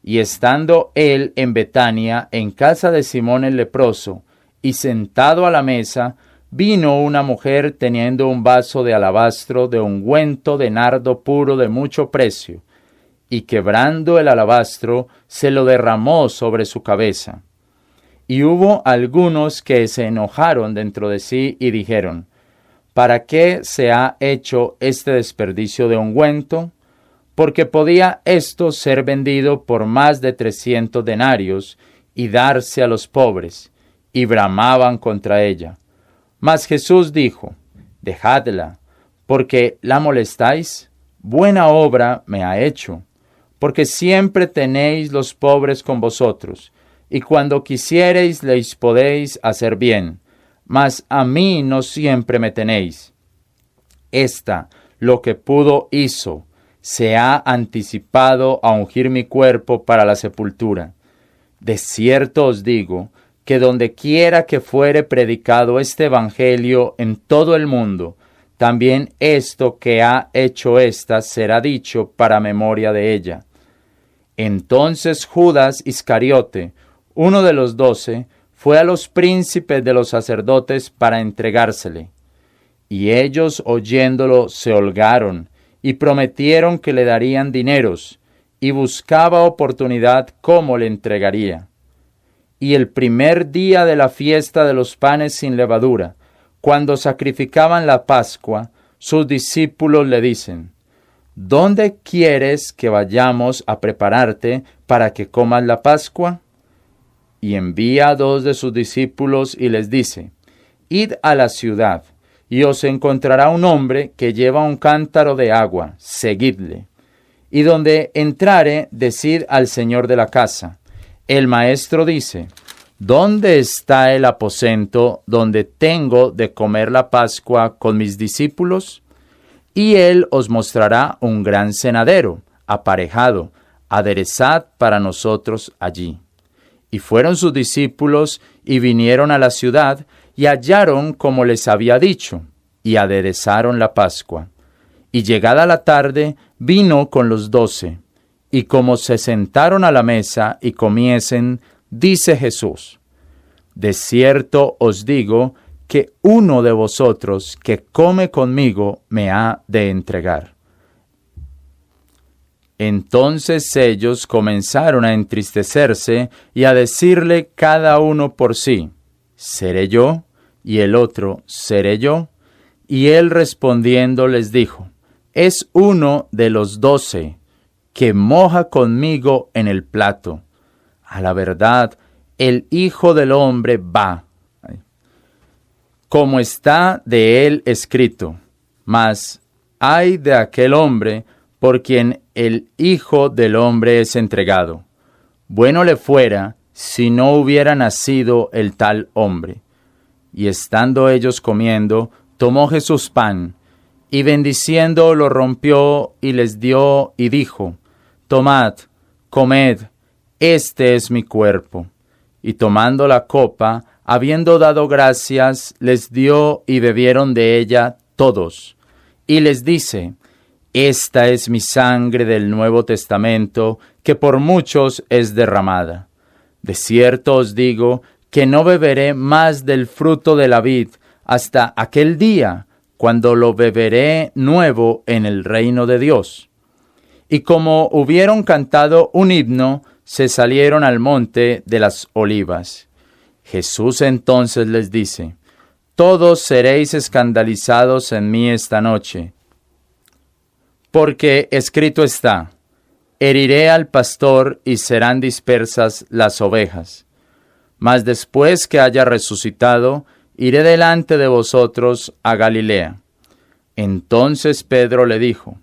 S1: Y estando él en Betania, en casa de Simón el leproso, y sentado a la mesa, vino una mujer teniendo un vaso de alabastro de ungüento de nardo puro de mucho precio, y quebrando el alabastro, se lo derramó sobre su cabeza. Y hubo algunos que se enojaron dentro de sí y dijeron: ¿para qué se ha hecho este desperdicio de ungüento? Porque podía esto ser vendido por más de 300 denarios y darse a los pobres, y bramaban contra ella. Mas Jesús dijo: dejadla, porque la molestáis. Buena obra me ha hecho, porque siempre tenéis los pobres con vosotros, y cuando quisiereis les podéis hacer bien, mas a mí no siempre me tenéis. Esta, lo que pudo, hizo. Se ha anticipado a ungir mi cuerpo para la sepultura. De cierto os digo, que donde quiera que fuere predicado este evangelio en todo el mundo, también esto que ha hecho ésta será dicho para memoria de ella. Entonces Judas Iscariote, uno de los 12, fue a los príncipes de los sacerdotes para entregársele. Y ellos, oyéndolo, se holgaron y prometieron que le darían dineros, y buscaba oportunidad cómo le entregaría. Y el primer día de la fiesta de los panes sin levadura, cuando sacrificaban la Pascua, sus discípulos le dicen: ¿dónde quieres que vayamos a prepararte para que comas la Pascua? Y envía a 2 de sus discípulos y les dice: id a la ciudad, y os encontrará un hombre que lleva un cántaro de agua, seguidle. Y donde entrare, decid al señor de la casa: el maestro dice: ¿dónde está el aposento donde tengo de comer la Pascua con mis discípulos? Y él os mostrará un gran cenadero, aparejado, aderezad para nosotros allí. Y fueron sus discípulos y vinieron a la ciudad, y hallaron como les había dicho, y aderezaron la Pascua. Y llegada la tarde, vino con los 12, y como se sentaron a la mesa y comiesen, dice Jesús: de cierto os digo que uno de vosotros que come conmigo me ha de entregar. Entonces ellos comenzaron a entristecerse y a decirle cada uno por sí: ¿seré yo? Y el otro: ¿seré yo? Y él respondiendo les dijo: es uno de los 12, que moja conmigo en el plato. A la verdad, el Hijo del Hombre va, como está de él escrito, mas ay de aquel hombre por quien el Hijo del Hombre es entregado. Bueno le fuera si no hubiera nacido el tal hombre. Y estando ellos comiendo, tomó Jesús pan, y bendiciendo lo rompió y les dio, y dijo: tomad, comed, este es mi cuerpo. Y tomando la copa, habiendo dado gracias, les dio, y bebieron de ella todos. Y les dice: esta es mi sangre del Nuevo Testamento, que por muchos es derramada. De cierto os digo que no beberé más del fruto de la vid hasta aquel día, cuando lo beberé nuevo en el reino de Dios. Y como hubieron cantado un himno, se salieron al monte de las Olivas. Jesús entonces les dice: todos seréis escandalizados en mí esta noche, porque escrito está: heriré al pastor y serán dispersas las ovejas. Mas después que haya resucitado, iré delante de vosotros a Galilea. Entonces Pedro le dijo: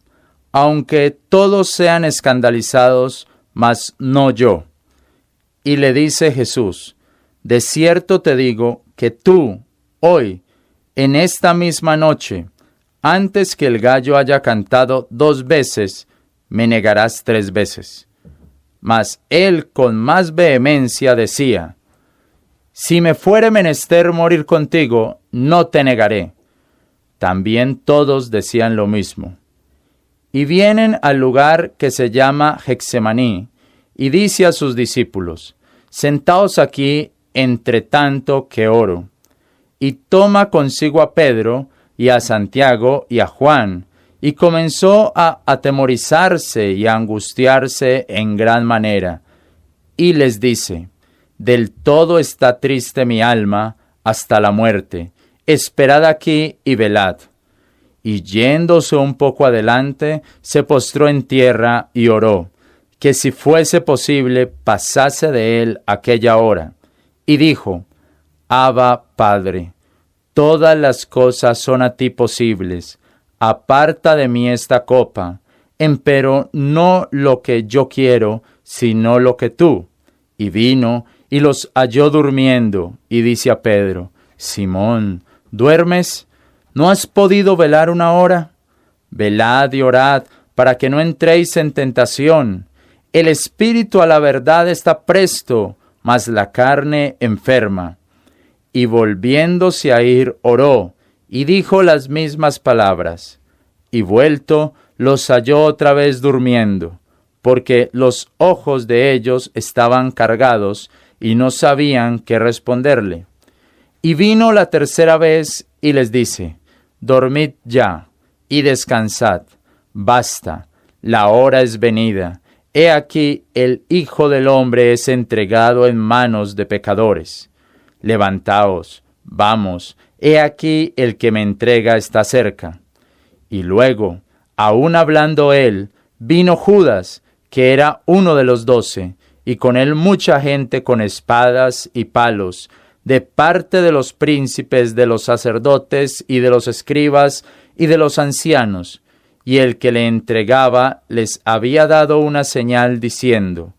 S1: aunque todos sean escandalizados, mas no yo. Y le dice Jesús: de cierto te digo que tú, hoy, en esta misma noche, antes que el gallo haya cantado 2 veces, me negarás 3 veces. Mas él con más vehemencia decía, si me fuere menester morir contigo, no te negaré. También todos decían lo mismo. Y vienen al lugar que se llama Getsemaní, y dice a sus discípulos, sentaos aquí entre tanto que oro. Y toma consigo a Pedro, y a Santiago, y a Juan, y comenzó a atemorizarse y a angustiarse en gran manera. Y les dice, del todo está triste mi alma hasta la muerte. Esperad aquí y velad. Y yéndose un poco adelante, se postró en tierra y oró, que si fuese posible pasase de él aquella hora. Y dijo, Abba, Padre, todas las cosas son a ti posibles. Aparta de mí esta copa, empero no lo que yo quiero, sino lo que tú. Y vino y los halló durmiendo, y dice a Pedro, Simón, ¿duermes? ¿No has podido velar 1 hora? Velad y orad, para que no entréis en tentación. El espíritu a la verdad está presto, mas la carne enferma. Y volviéndose a ir, oró, y dijo las mismas palabras. Y vuelto, los halló otra vez durmiendo, porque los ojos de ellos estaban cargados, y no sabían qué responderle. Y vino la tercera vez, y les dice, dormid ya, y descansad, basta, la hora es venida. He aquí el Hijo del Hombre es entregado en manos de pecadores. Levantaos, vamos, he aquí el que me entrega está cerca. Y luego, aún hablando él, vino Judas, que era uno de los 12, y con él mucha gente con espadas y palos, de parte de los príncipes, de los sacerdotes y de los escribas y de los ancianos. Y el que le entregaba les había dado una señal diciendo,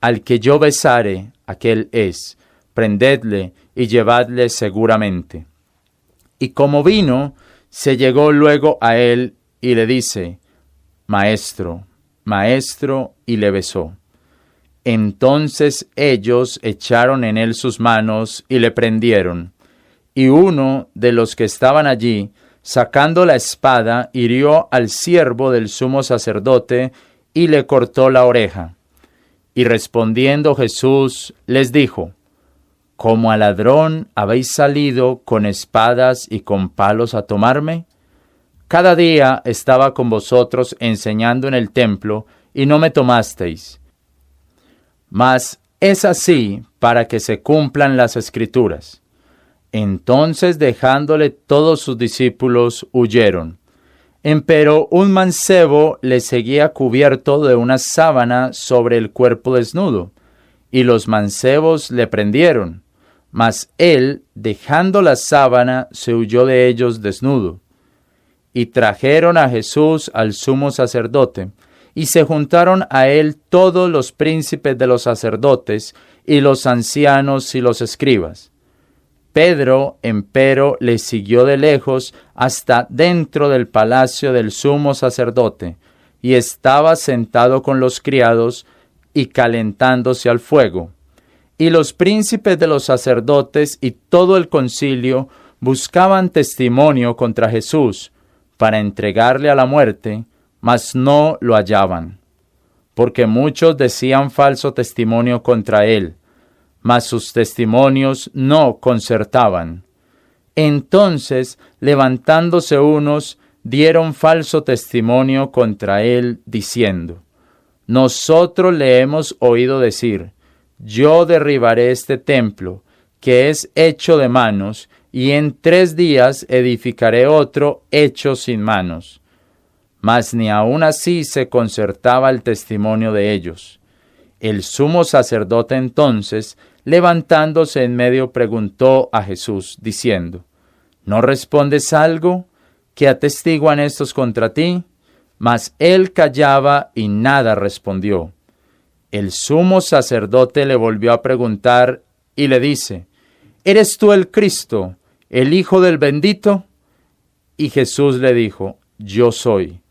S1: al que yo besare, aquel es, prendedle y llevadle seguramente. Y como vino, se llegó luego a él y le dice, Maestro, Maestro, y le besó. Entonces ellos echaron en él sus manos y le prendieron. Y uno de los que estaban allí, sacando la espada, hirió al siervo del sumo sacerdote y le cortó la oreja. Y respondiendo Jesús les dijo, ¿como a ladrón habéis salido con espadas y con palos a tomarme? Cada día estaba con vosotros enseñando en el templo, y no me tomasteis. Mas es así para que se cumplan las Escrituras. Entonces, dejándole todos sus discípulos, huyeron. Empero un mancebo le seguía cubierto de una sábana sobre el cuerpo desnudo, y los mancebos le prendieron. Mas él, dejando la sábana, se huyó de ellos desnudo. Y trajeron a Jesús al sumo sacerdote, y se juntaron a él todos los príncipes de los sacerdotes, y los ancianos y los escribas. Pedro, empero, le siguió de lejos hasta dentro del palacio del sumo sacerdote, y estaba sentado con los criados y calentándose al fuego. Y los príncipes de los sacerdotes y todo el concilio buscaban testimonio contra Jesús, para entregarle a la muerte, mas no lo hallaban, porque muchos decían falso testimonio contra él, mas sus testimonios no concertaban. Entonces, levantándose unos, dieron falso testimonio contra él, diciendo, nosotros le hemos oído decir, yo derribaré este templo, que es hecho de manos, y en 3 días edificaré otro hecho sin manos. Mas ni aun así se concertaba el testimonio de ellos. El sumo sacerdote entonces, levantándose en medio, preguntó a Jesús, diciendo, ¿no respondes algo? ¿Qué atestiguan estos contra ti? Mas él callaba y nada respondió. El sumo sacerdote le volvió a preguntar y le dice, ¿eres tú el Cristo, el Hijo del Bendito? Y Jesús le dijo: Yo soy.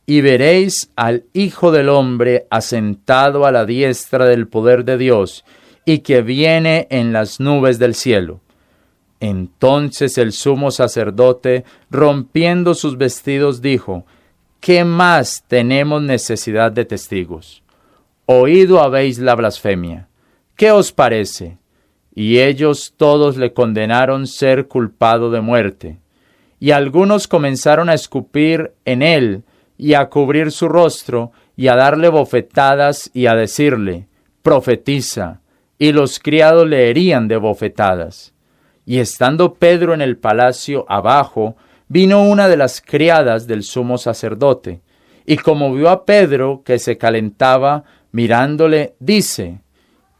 S1: Y veréis al Hijo del Hombre asentado a la diestra del poder de Dios, y que viene en las nubes del cielo. Entonces el sumo sacerdote, rompiendo sus vestidos, dijo: ¿Qué más tenemos necesidad de testigos? Oído habéis la blasfemia. ¿Qué os parece? Y ellos todos le condenaron ser culpado de muerte. Y algunos comenzaron a escupir en él, y a cubrir su rostro, y a darle bofetadas, y a decirle: Profetiza. Y los criados le herían de bofetadas. Y estando Pedro en el palacio abajo, vino una de las criadas del sumo sacerdote, y como vio a Pedro que se calentaba, mirándole, dice: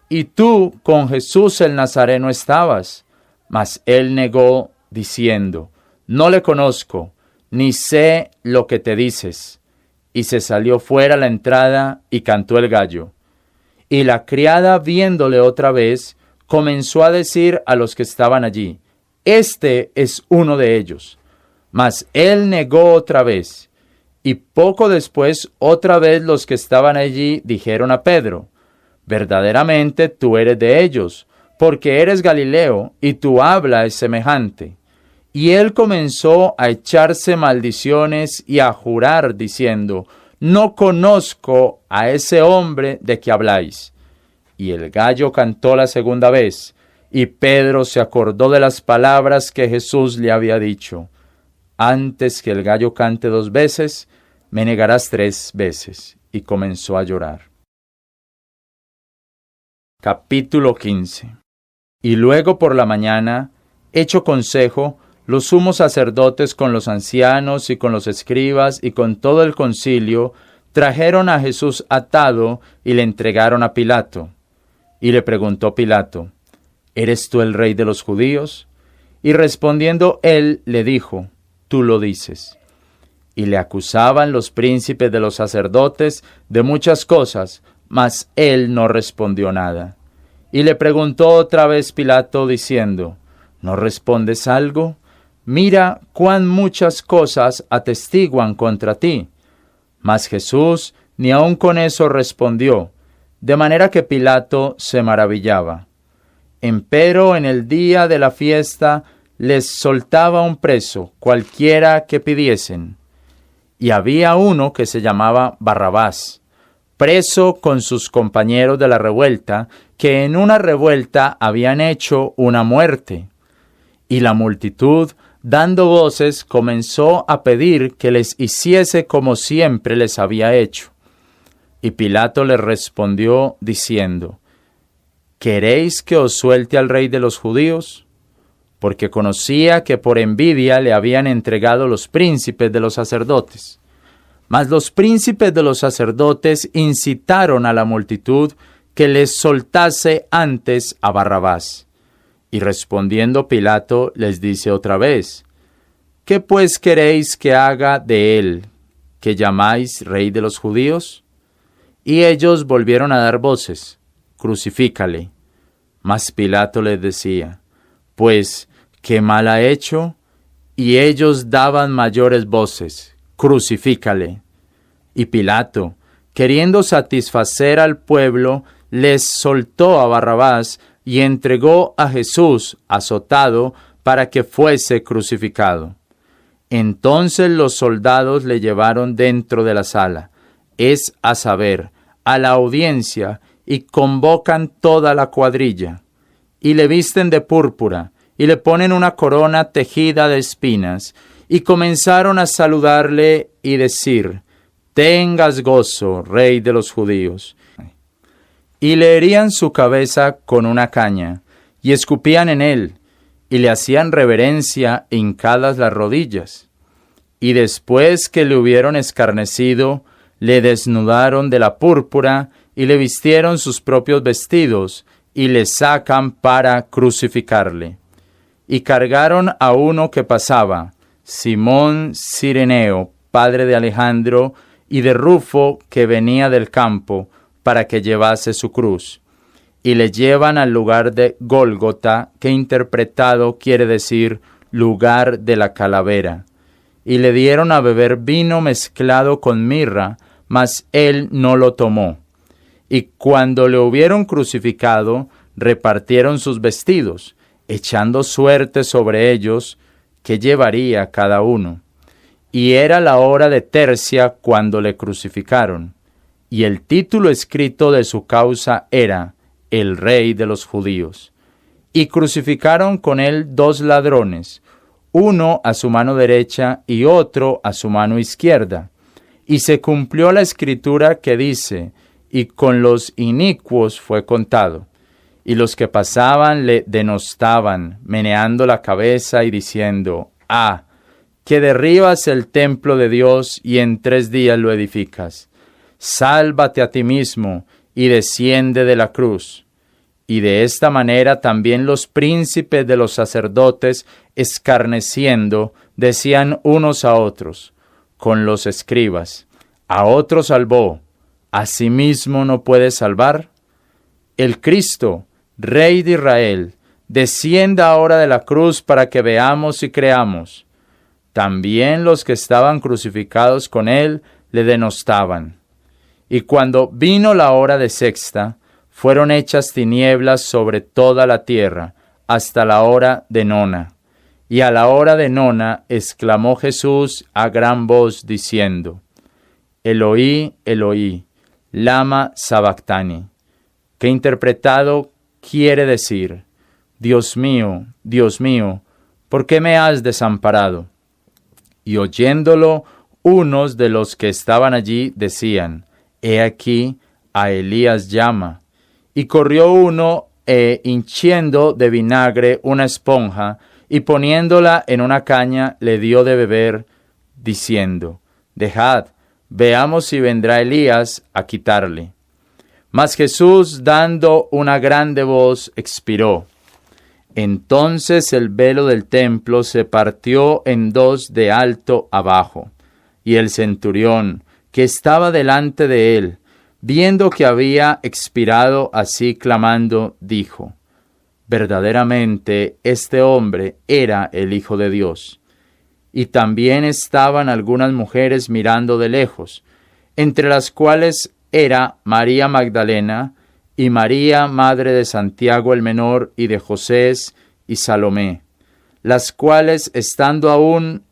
S1: ¿Y tú con Jesús el Nazareno estabas? Mas él negó, diciendo: No le conozco, ni sé lo que te dices. Y se salió fuera a la entrada y cantó el gallo. Y la criada, viéndole otra vez, comenzó a decir a los que estaban allí: Este es uno de ellos. Mas él negó otra vez. Y poco después, otra vez los que estaban allí dijeron a Pedro: Verdaderamente tú eres de ellos, porque eres Galileo, y tu habla es semejante. Y él comenzó a echarse maldiciones y a jurar, diciendo: No conozco a ese hombre de que habláis. Y el gallo cantó la segunda vez, y Pedro se acordó de las palabras que Jesús le había dicho: Antes que el gallo cante 2 veces, me negarás 3 veces. Y comenzó a llorar. Capítulo 15. Y luego por la mañana, hecho consejo, los sumos sacerdotes con los ancianos y con los escribas y con todo el concilio trajeron a Jesús atado y le entregaron a Pilato. Y le preguntó Pilato: ¿Eres tú el rey de los judíos? Y respondiendo él le dijo: Tú lo dices. Y le acusaban los príncipes de los sacerdotes de muchas cosas, mas él no respondió nada. Y le preguntó otra vez Pilato diciendo: ¿No respondes algo? Mira cuán muchas cosas atestiguan contra ti. Mas Jesús ni aun con eso respondió, de manera que Pilato se maravillaba. Empero en el día de la fiesta les soltaba un preso, cualquiera que pidiesen. Y había uno que se llamaba Barrabás, preso con sus compañeros de la revuelta, que en una revuelta habían hecho una muerte. Y la multitud, dando voces, comenzó a pedir que les hiciese como siempre les había hecho. Y Pilato les respondió diciendo: ¿Queréis que os suelte al rey de los judíos? Porque conocía que por envidia le habían entregado los príncipes de los sacerdotes. Mas los príncipes de los sacerdotes incitaron a la multitud que les soltase antes a Barrabás. Y respondiendo Pilato les dice otra vez: ¿Qué pues queréis que haga de él, que llamáis rey de los judíos? Y ellos volvieron a dar voces: Crucifícale. Mas Pilato les decía: Pues, ¿qué mal ha hecho? Y ellos daban mayores voces: Crucifícale. Y Pilato, queriendo satisfacer al pueblo, les soltó a Barrabás y entregó a Jesús azotado para que fuese crucificado. Entonces los soldados le llevaron dentro de la sala, es a saber, a la audiencia, y convocan toda la cuadrilla, y le visten de púrpura, y le ponen una corona tejida de espinas, y comenzaron a saludarle y decir: Tengas gozo, rey de los judíos. Y le herían su cabeza con una caña, y escupían en él, y le hacían reverencia hincadas las rodillas. Y después que le hubieron escarnecido, le desnudaron de la púrpura, y le vistieron sus propios vestidos, y le sacan para crucificarle. Y cargaron a uno que pasaba, Simón Cireneo, padre de Alejandro, y de Rufo, que venía del campo, para que llevase su cruz. Y le llevan al lugar de Gólgota, que interpretado quiere decir lugar de la calavera. y le dieron a beber vino mezclado con mirra, mas él no lo tomó. Y cuando le hubieron crucificado, repartieron sus vestidos, echando suerte sobre ellos, que llevaría cada uno. Y era la hora de tercia cuando le crucificaron, y el título escrito de su causa era El Rey de los Judíos. Y crucificaron con él 2 ladrones, uno a su mano derecha y otro a su mano izquierda. Y se cumplió la escritura que dice, y con los inicuos fue contado. Y los que pasaban le denostaban, meneando la cabeza y diciendo, ¡Ah! Que derribas el templo de Dios y en 3 días lo edificas. Sálvate a ti mismo y desciende de la cruz. Y de esta manera también los príncipes de los sacerdotes, escarneciendo, decían unos a otros, con los escribas, a otro salvó, ¿a sí mismo no puede salvar? El Cristo, Rey de Israel, descienda ahora de la cruz para que veamos y creamos. También los que estaban crucificados con él le denostaban. Y cuando vino la hora de sexta, fueron hechas tinieblas sobre toda la tierra, hasta la hora de nona. Y a la hora de nona exclamó Jesús a gran voz diciendo, Eloí, Eloí, lama sabactani, que interpretado quiere decir, Dios mío, ¿por qué me has desamparado? Y oyéndolo, unos de los que estaban allí decían, He aquí, a Elías llama. Y corrió uno, hinchiendo de vinagre una esponja, y poniéndola en una caña, le dio de beber, diciendo, Dejad, veamos si vendrá Elías a quitarle. Mas Jesús, dando una grande voz, expiró. Entonces el velo del templo se partió en 2 de alto a bajo, y el centurión, que estaba delante de él, viendo que había expirado así clamando, dijo, verdaderamente este hombre era el Hijo de Dios. Y también estaban algunas mujeres mirando de lejos, entre las cuales era María Magdalena, y María, madre de Santiago el menor, y de José, y Salomé, las cuales, estando aún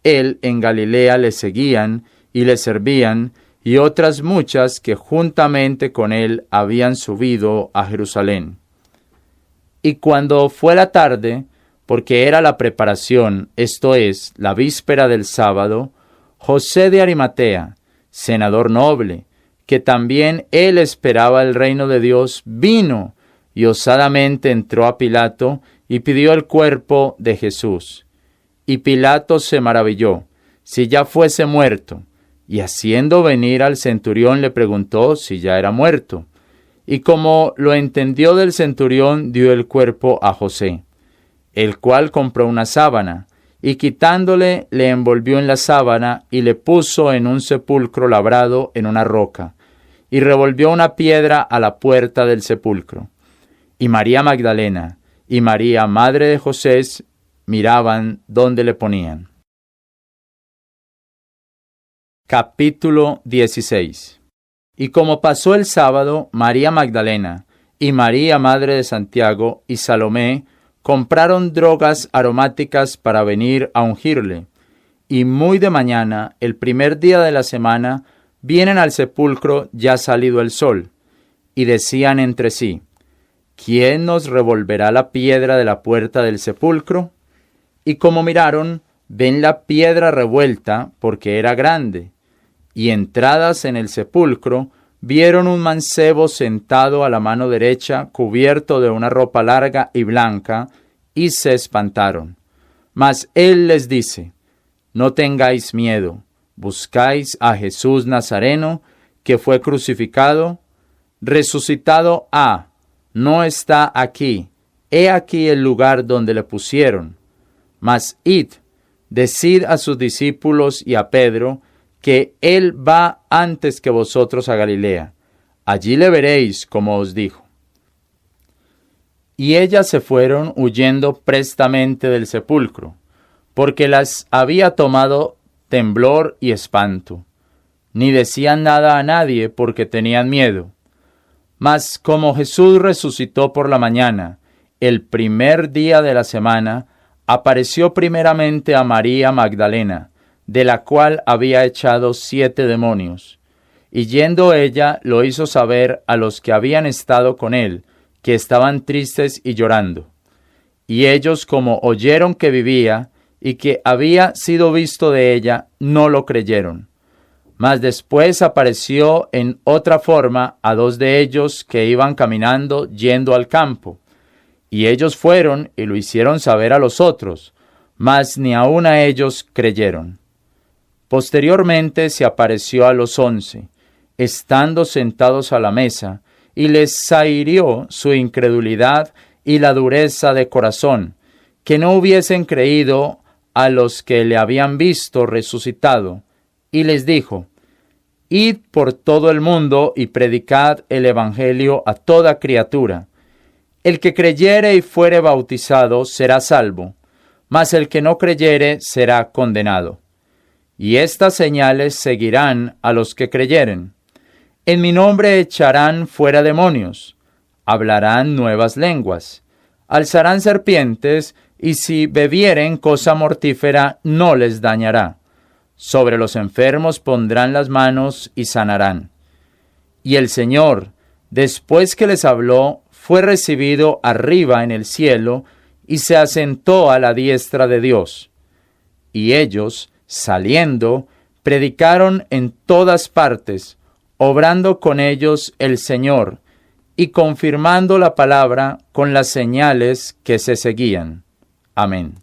S1: él en Galilea, le seguían y le servían, y otras muchas que juntamente con él habían subido a Jerusalén. Y cuando fue la tarde, porque era la preparación, esto es, la víspera del sábado, José de Arimatea, senador noble, que también él esperaba el reino de Dios, vino y osadamente entró a Pilato y pidió el cuerpo de Jesús. Y Pilato se maravilló, si ya fuese muerto, y haciendo venir al centurión le preguntó si ya era muerto. Y como lo entendió del centurión, dio el cuerpo a José, el cual compró una sábana, y quitándole le envolvió en la sábana y le puso en un sepulcro labrado en una roca, y revolvió una piedra a la puerta del sepulcro. Y María Magdalena y María, madre de José, miraban dónde le ponían. Capítulo 16. Y como pasó el sábado, María Magdalena y María, madre de Santiago, y Salomé compraron drogas aromáticas para venir a ungirle. Y muy de mañana, el primer día de la semana, vienen al sepulcro ya salido el sol, y decían entre sí, ¿quién nos revolverá la piedra de la puerta del sepulcro? Y como miraron, ven la piedra revuelta, porque era grande. Y entradas en el sepulcro, vieron un mancebo sentado a la mano derecha, cubierto de una ropa larga y blanca, y se espantaron. Mas él les dice, no tengáis miedo, buscáis a Jesús Nazareno, que fue crucificado, resucitado ha, no está aquí, he aquí el lugar donde le pusieron. Mas id, decid a sus discípulos y a Pedro, que él va antes que vosotros a Galilea. Allí le veréis, como os dijo. Y ellas se fueron huyendo prestamente del sepulcro, porque las había tomado temblor y espanto. Ni decían nada a nadie porque tenían miedo. Mas como Jesús resucitó por la mañana, el primer día de la semana, apareció primeramente a María Magdalena, de la cual había echado 7 demonios. Y yendo ella, lo hizo saber a los que habían estado con él, que estaban tristes y llorando. Y ellos, como oyeron que vivía y que había sido visto de ella, no lo creyeron. Mas después apareció en otra forma a 2 de ellos que iban caminando yendo al campo. Y ellos fueron y lo hicieron saber a los otros, mas ni aun a ellos creyeron. Posteriormente se apareció a los 11, estando sentados a la mesa, y les zahirió su incredulidad y la dureza de corazón, que no hubiesen creído a los que le habían visto resucitado, y les dijo: Id por todo el mundo y predicad el evangelio a toda criatura. El que creyere y fuere bautizado será salvo, mas el que no creyere será condenado. Y estas señales seguirán a los que creyeren. En mi nombre echarán fuera demonios, hablarán nuevas lenguas, alzarán serpientes, y si bebieren cosa mortífera no les dañará. Sobre los enfermos pondrán las manos y sanarán. Y el Señor, después que les habló, fue recibido arriba en el cielo y se asentó a la diestra de Dios. Y ellos, saliendo, predicaron en todas partes, obrando con ellos el Señor y confirmando la palabra con las señales que se seguían. Amén.